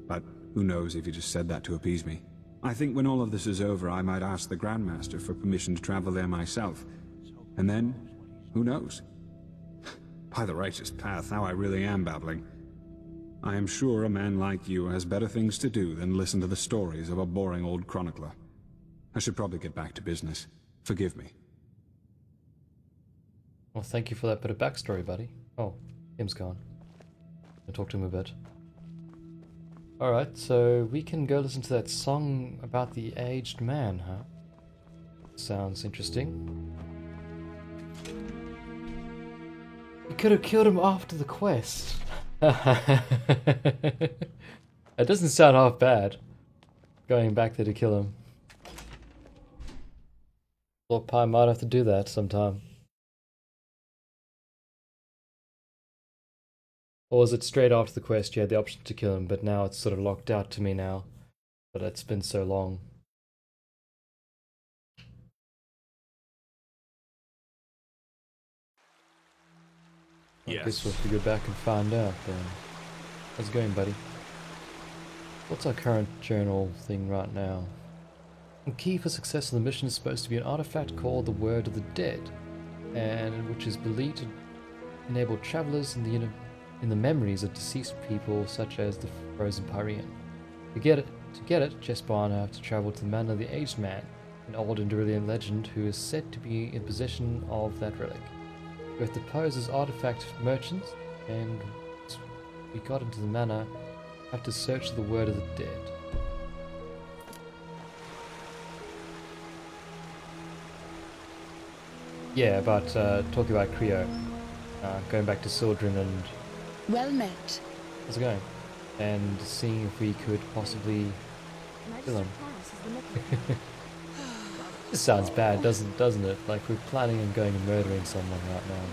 But who knows if he just said that to appease me. I think when all of this is over, I might ask the Grandmaster for permission to travel there myself. And then, who knows? By the righteous path, now I really am babbling. I am sure a man like you has better things to do than listen to the stories of a boring old chronicler. I should probably get back to business. Forgive me. Well, thank you for that bit of backstory, buddy. Oh, Kim's gone. I'll talk to him a bit. Alright, so we can go listen to that song about the aged man, huh? Sounds interesting. We could have killed him after the quest. That doesn't sound half bad. Going back there to kill him. Lord Pie might have to do that sometime. Or was it straight after the quest you had the option to kill him, but now it's sort of locked out to me now. But it's been so long. Yes. I guess we'll have to go back and find out then. How's it going, buddy? What's our current journal thing right now? The key for success of the mission is supposed to be an artifact called the Word of the Dead, and which is believed to enable travelers in the memories of deceased people, such as the frozen Pyrean. To get it, Jesper and I have to travel to the Manor of the Aged Man, an old Enderalian legend who is said to be in possession of that relic. We have to pose as artifact merchants, and once we got into the manor, have to search the Word of the Dead. Yeah, but talking about Creo, going back to Sildren and... Well met. How's it going? And seeing if we could possibly kill him. This sounds bad, doesn't it? Like we're planning on going and murdering someone right now.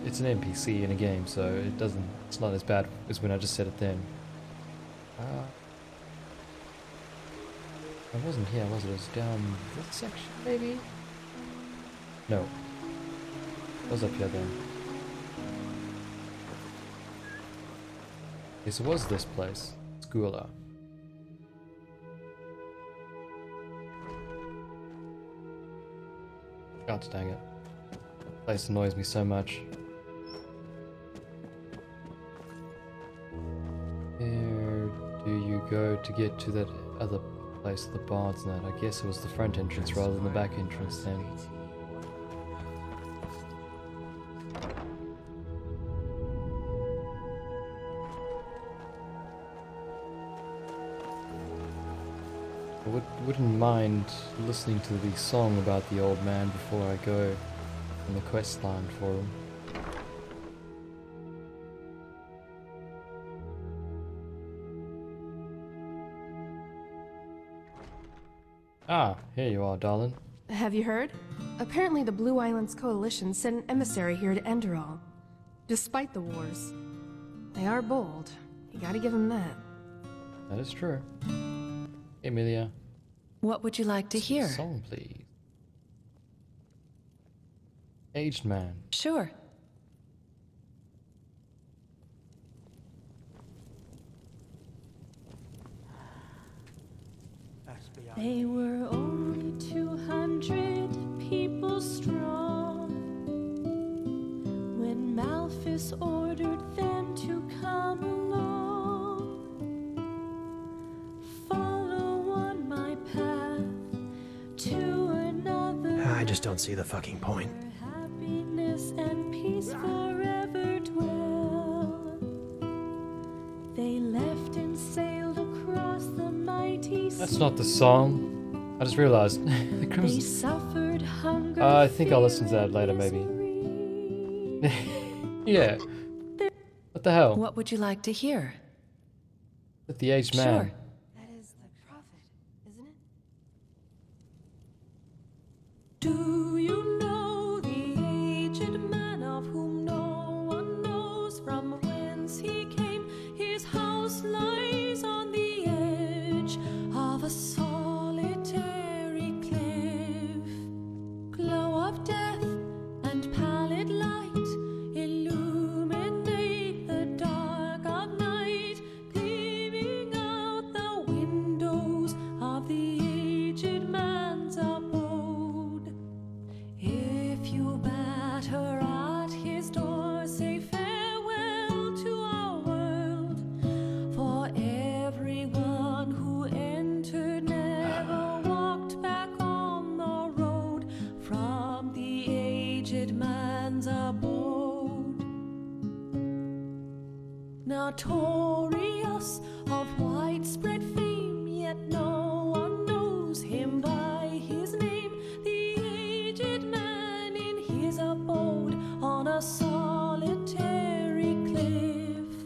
It's an NPC in a game, so it's not as bad as when I just said it then. I wasn't here, was it? It was down this section, maybe? No. It was up here then. Yes, it was this place. Skula. God dang it. This place annoys me so much. Where do you go to get to that other place, the Bard's Net? I guess it was the front entrance rather than the back entrance then. I wouldn't mind listening to the song about the old man before I go on the quest line for him. Ah, here you are, darling. Have you heard? Apparently the Blue Islands Coalition sent an emissary here to Enderal. Despite the wars. They are bold. You gotta give them that. That is true. Emilia. What would you like to hear? Song, please. Aged Man. Sure. They were only 200 people strong when Malphus ordered them to come along. Follow on my path to another. I just don't see the fucking point. Happiness and peace forever dwell. They left and sailed across the mighty sea. That's not the song. I just realized. The Crimson... They suffered hunger. I think I'll listen to that later, maybe. Yeah. What the hell? What would you like to hear? With the Aged Man. Sure. That is the prophet, isn't it? Do you know the aged man of whom no one knows from whence he came? His house lies on the edge of a solitary cliff. Glow of death and pallid light illuminate the dark of night, gleaming out the windows of the aged man's abode. If you batter at his door, say farewell to our world, for everyone who entered never walked back on the road from the aged man's abode. Notorious of widespread fame, yet no one knows him by his name. The aged man in his abode on a solitary cliff.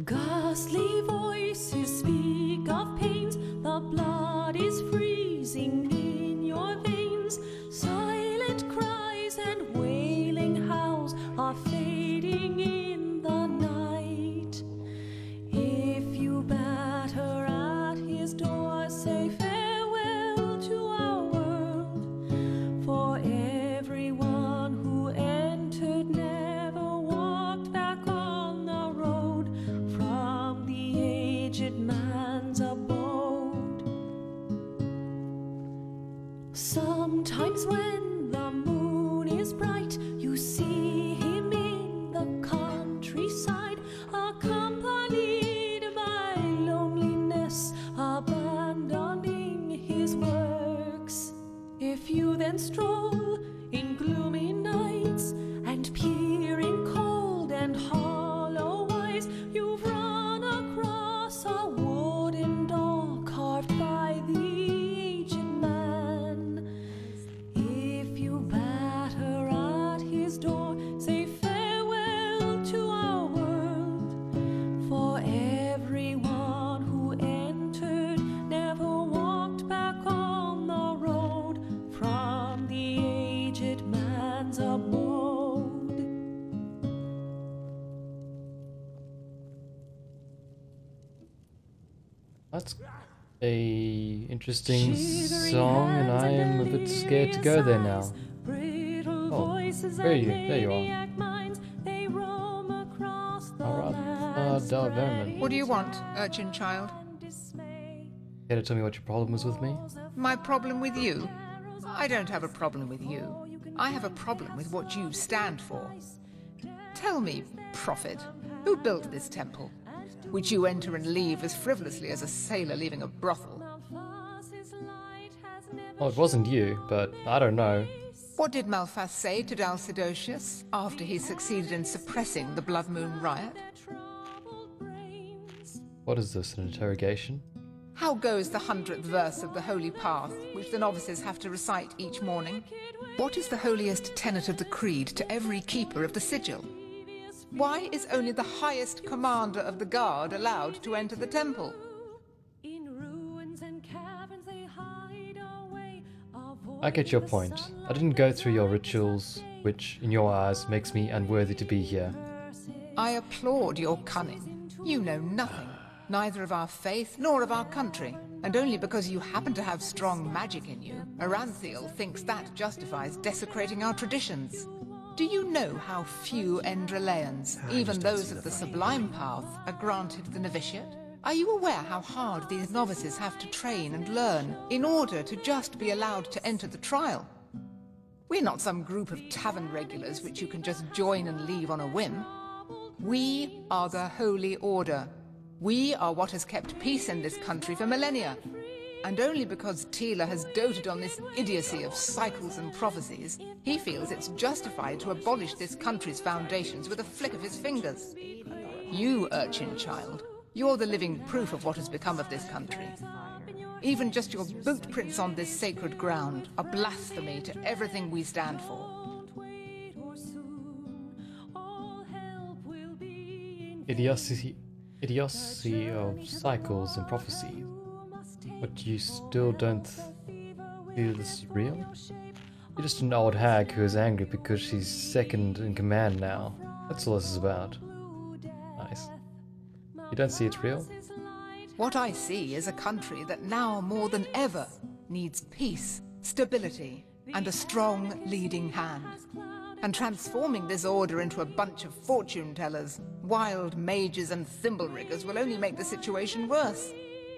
Ghastly voices speak of pains, the blood is freezing in your veins. Silent cries and wailing howls are fading in the night. man's abode. Sometimes when the moon is bright, you see him in the countryside, accompanied by loneliness, abandoning his works. If you then stroll in gloomy nights and peer in cold and hollow eyes, you've run across a wooden doll carved by the aged man. If you batter at his door, say farewell to our world, for everyone who entered never walked back on the road from the aged man's abode. That's a interesting song, and I am a bit scared to go there now. Oh, there you are. Alright, What do you want, urchin child? Care to tell me what your problem is with me? My problem with you? I don't have a problem with you. I have a problem with what you stand for. Tell me, prophet, who built this temple, which you enter and leave as frivolously as a sailor leaving a brothel? Well, it wasn't you, but I don't know. What did Malphas say to Dal Sidocius after he succeeded in suppressing the Blood Moon riot? What is this, an interrogation? How goes the 100th verse of the Holy Path, which the novices have to recite each morning? What is the holiest tenet of the creed to every keeper of the sigil? Why is only the highest commander of the guard allowed to enter the temple? I get your point. I didn't go through your rituals, which, in your eyes, makes me unworthy to be here. I applaud your cunning. You know nothing, neither of our faith nor of our country, and only because you happen to have strong magic in you, Aranthiel thinks that justifies desecrating our traditions. Do you know how few Endraleans, even those of the Sublime Path, are granted the novitiate? Are you aware how hard these novices have to train and learn in order to just be allowed to enter the trial? We're not some group of tavern regulars which you can just join and leave on a whim. We are the Holy Order. We are what has kept peace in this country for millennia. And only because Tila has doted on this idiocy of cycles and prophecies, he feels it's justified to abolish this country's foundations with a flick of his fingers. You, urchin child, you're the living proof of what has become of this country. Even just your boot prints on this sacred ground are blasphemy to everything we stand for. Idiocy of cycles and prophecies. But you still don't feel this is real? You're just an old hag who is angry because she's second in command now. That's all this is about. Nice. You don't see it's real? What I see is a country that now more than ever needs peace, stability, and a strong leading hand. And transforming this order into a bunch of fortune-tellers, wild mages and thimble riggers will only make the situation worse.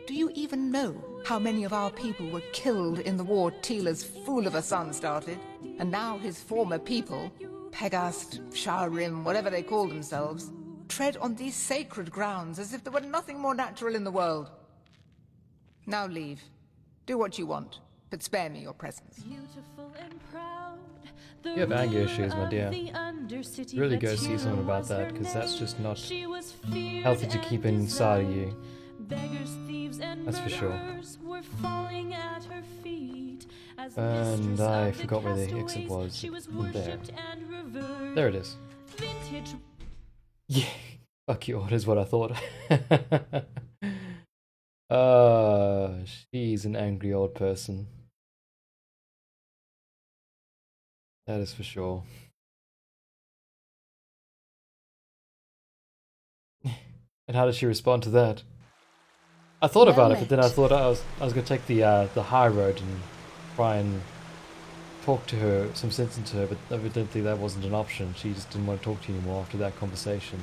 Do you even know how many of our people were killed in the war Tila's fool of a son started? And now his former people, Pegast, Skyrim, whatever they call themselves, tread on these sacred grounds as if there were nothing more natural in the world. Now leave. Do what you want, but spare me your presence. You have anger issues, my dear. Really go see someone about that, because that's just not healthy to keep inside of you. That's for sure. And I forgot where the exit was. There. There it is. Yeah, fuck your orders, what I thought. She's an angry old person. That is for sure. And how did she respond to that? I thought about it, but then I thought I was going to take the high road and try and talk to her, some sense into her, but evidently that wasn't an option. She just didn't want to talk to you anymore after that conversation.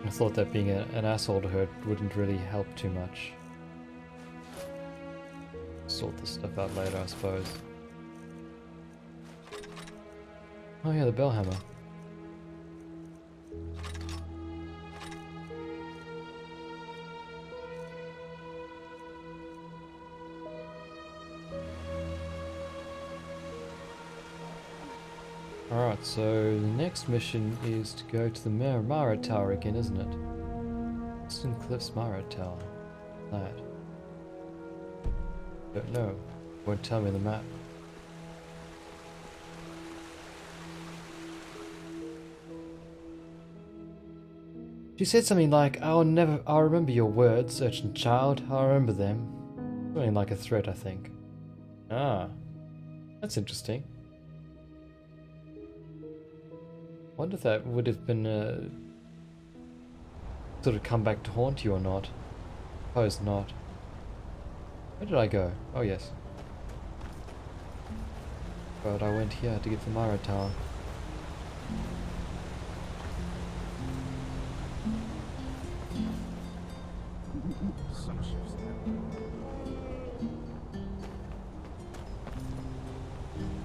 I thought that being an asshole to her wouldn't really help too much. Sort this stuff out later, I suppose. Oh yeah, the bell hammer. Alright, so the next mission is to go to the Mara Tower again, isn't it? Western Cliffs Mara Tower. That. Don't know. Won't tell me the map. She said something like, I'll remember your words, urchin child, I'll remember them. Something like a threat, I think. Ah. That's interesting. Wonder if that would have been sort of come back to haunt you or not. Suppose not. Where did I go? Oh yes. But I went here to get the Mara Tower.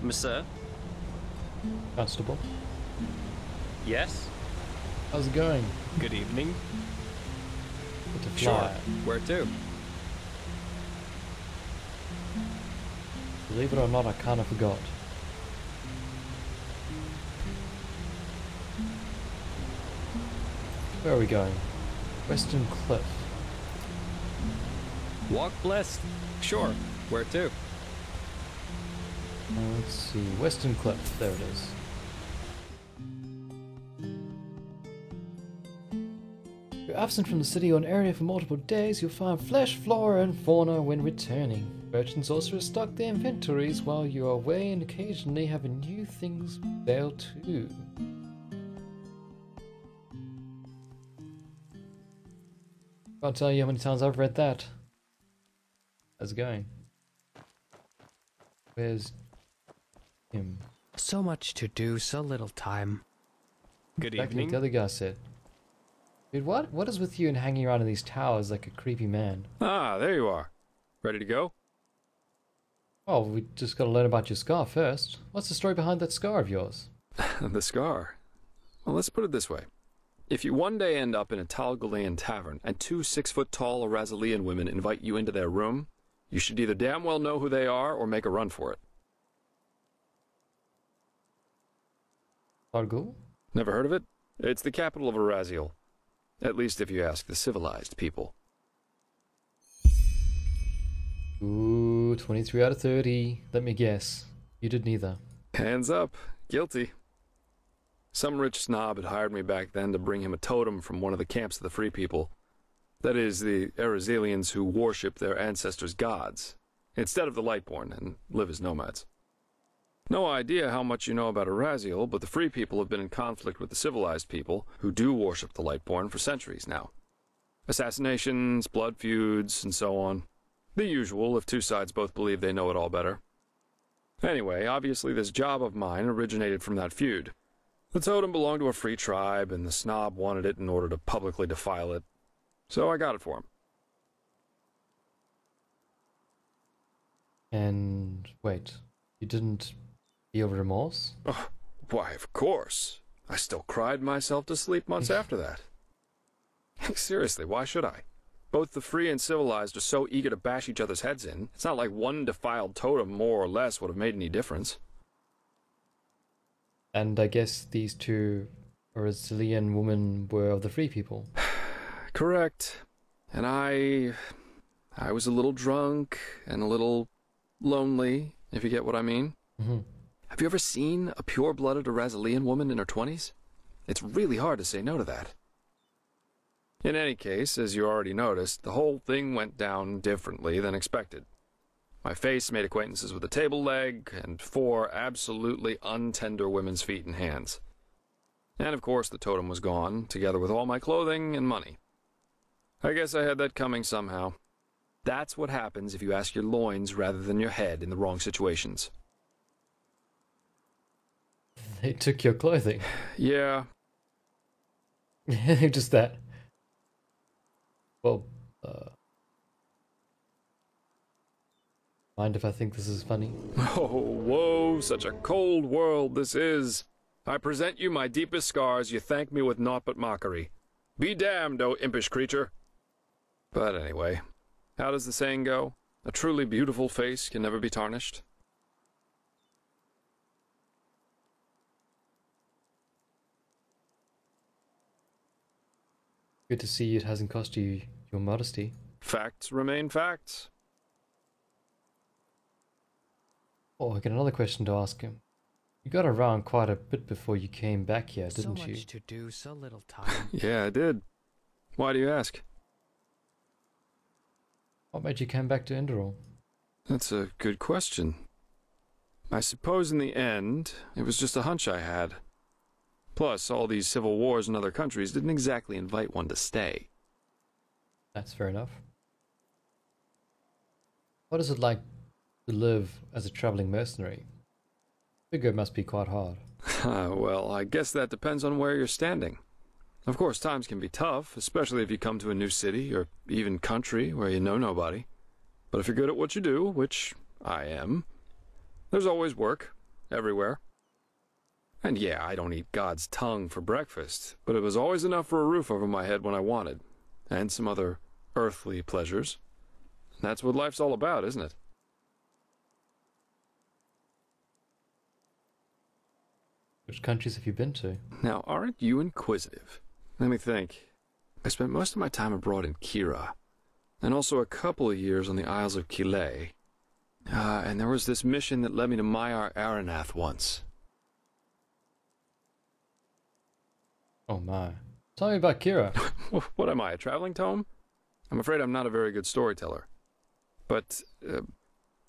Sir? Constable? Yes? How's it going? Good evening. Good to fly. Sure. Where to? Believe it or not, I kinda forgot. Where are we going? Western Cliff. Walk blessed. Sure. Where to? Let's see. Western Cliff. There it is. If you're absent from the city or an area for multiple days, you'll find flesh, flora, and fauna when returning. Merchants also restock their inventories while you're away and occasionally have new things sale too. Can't tell you how many times I've read that. How's it going? Where's him? So much to do, so little time. Good Exactly what evening. the other guy said. Dude, what is with you and hanging around in these towers like a creepy man? Ah, there you are. Ready to go? Oh, we just gotta learn about your scar first. What's the story behind that scar of yours? The scar. Well, let's put it this way. If you one day end up in a Talgalean tavern and two 6-foot-tall Arazalian women invite you into their room, you should either damn well know who they are or make a run for it. Targul? Never heard of it? It's the capital of Araziel. At least if you ask the civilized people. Ooh, 23 out of 30. Let me guess. You did neither. Hands up. Guilty. Some rich snob had hired me back then to bring him a totem from one of the camps of the Free People. That is, the Arazelians who worship their ancestors' gods, instead of the Lightborn, and live as nomads. No idea how much you know about Araziel, but the Free People have been in conflict with the civilized people, who do worship the Lightborn for centuries now. Assassinations, blood feuds, and so on. The usual, if two sides both believe they know it all better. Anyway, obviously this job of mine originated from that feud. The totem belonged to a free tribe, and the snob wanted it in order to publicly defile it. So I got it for him. And wait, you didn't feel remorse? Oh, why, of course. I still cried myself to sleep months after that. Seriously, why should I? Both the free and civilized are so eager to bash each other's heads in, it's not like one defiled totem more or less would have made any difference. And I guess these two Arazelian women were of the Free People. Correct. And I was a little drunk and a little lonely, if you get what I mean. Mm-hmm. Have you ever seen a pure-blooded Arazelian woman in her 20s? It's really hard to say no to that. In any case, as you already noticed, the whole thing went down differently than expected. My face made acquaintances with a table leg and 4 absolutely untender women's feet and hands. And of course the totem was gone, together with all my clothing and money. I guess I had that coming somehow. That's what happens if you ask your loins rather than your head in the wrong situations. They took your clothing. Yeah. Just that. Well, mind if I think this is funny? Oh, whoa, such a cold world this is. I present you my deepest scars, you thank me with naught but mockery. Be damned, O impish creature. But anyway, how does the saying go? A truly beautiful face can never be tarnished. Good to see it hasn't cost you your modesty. Facts remain facts. Oh, I got another question to ask him. You got around quite a bit before you came back here, didn't you? So much to do, so little time. Yeah, I did. Why do you ask? What made you come back to Enderal? That's a good question. I suppose in the end, it was just a hunch I had. Plus, all these civil wars in other countries didn't exactly invite one to stay. That's fair enough. What is it like to live as a traveling mercenary? Figure it must be quite hard. Well, I guess that depends on where you're standing. Of course, times can be tough, especially if you come to a new city or even country where you know nobody. But if you're good at what you do, which I am, there's always work, everywhere. And yeah, I don't eat God's tongue for breakfast, but it was always enough for a roof over my head when I wanted, and some other earthly pleasures. That's what life's all about, isn't it? Which countries have you been to? Now, aren't you inquisitive? Let me think. I spent most of my time abroad in Kira, and also a couple of years on the Isles of Kile. And there was this mission that led me to Maiar Aranath once. Oh my. Tell me about Kira. What am I, a traveling tome? I'm afraid I'm not a very good storyteller. But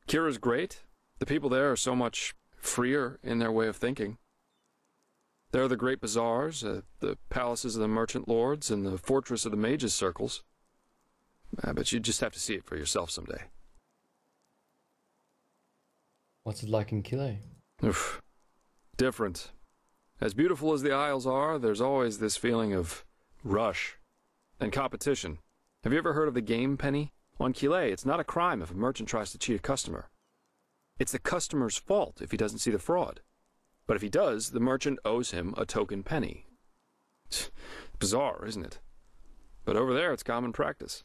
Kira's great. The people there are so much freer in their way of thinking. There are the great bazaars, the palaces of the merchant lords, and the fortress of the mages' circles. But you just have to see it for yourself someday. What's it like in Kile? Oof. Different. As beautiful as the Isles are, there's always this feeling of rush and competition. Have you ever heard of the game penny? On Kile, it's not a crime if a merchant tries to cheat a customer. It's the customer's fault if he doesn't see the fraud. But if he does, the merchant owes him a token penny. Bizarre, isn't it? But over there, it's common practice.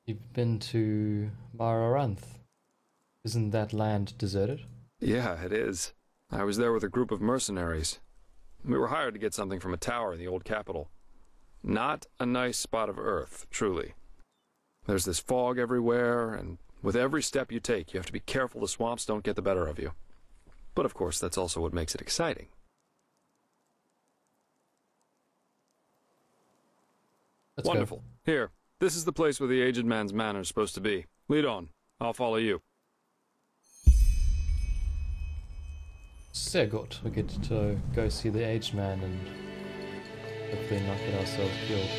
You've been to Mararanth. Isn't that land deserted? Yeah, it is. I was there with a group of mercenaries. We were hired to get something from a tower in the old capital. Not a nice spot of earth, truly. There's this fog everywhere, and with every step you take, you have to be careful the swamps don't get the better of you. But of course, that's also what makes it exciting. Let's Wonderful. Go. Here, this is the place where the aged man's manor is supposed to be. Lead on. I'll follow you. Sehr gut. We get to go see the aged man and hopefully not get ourselves killed.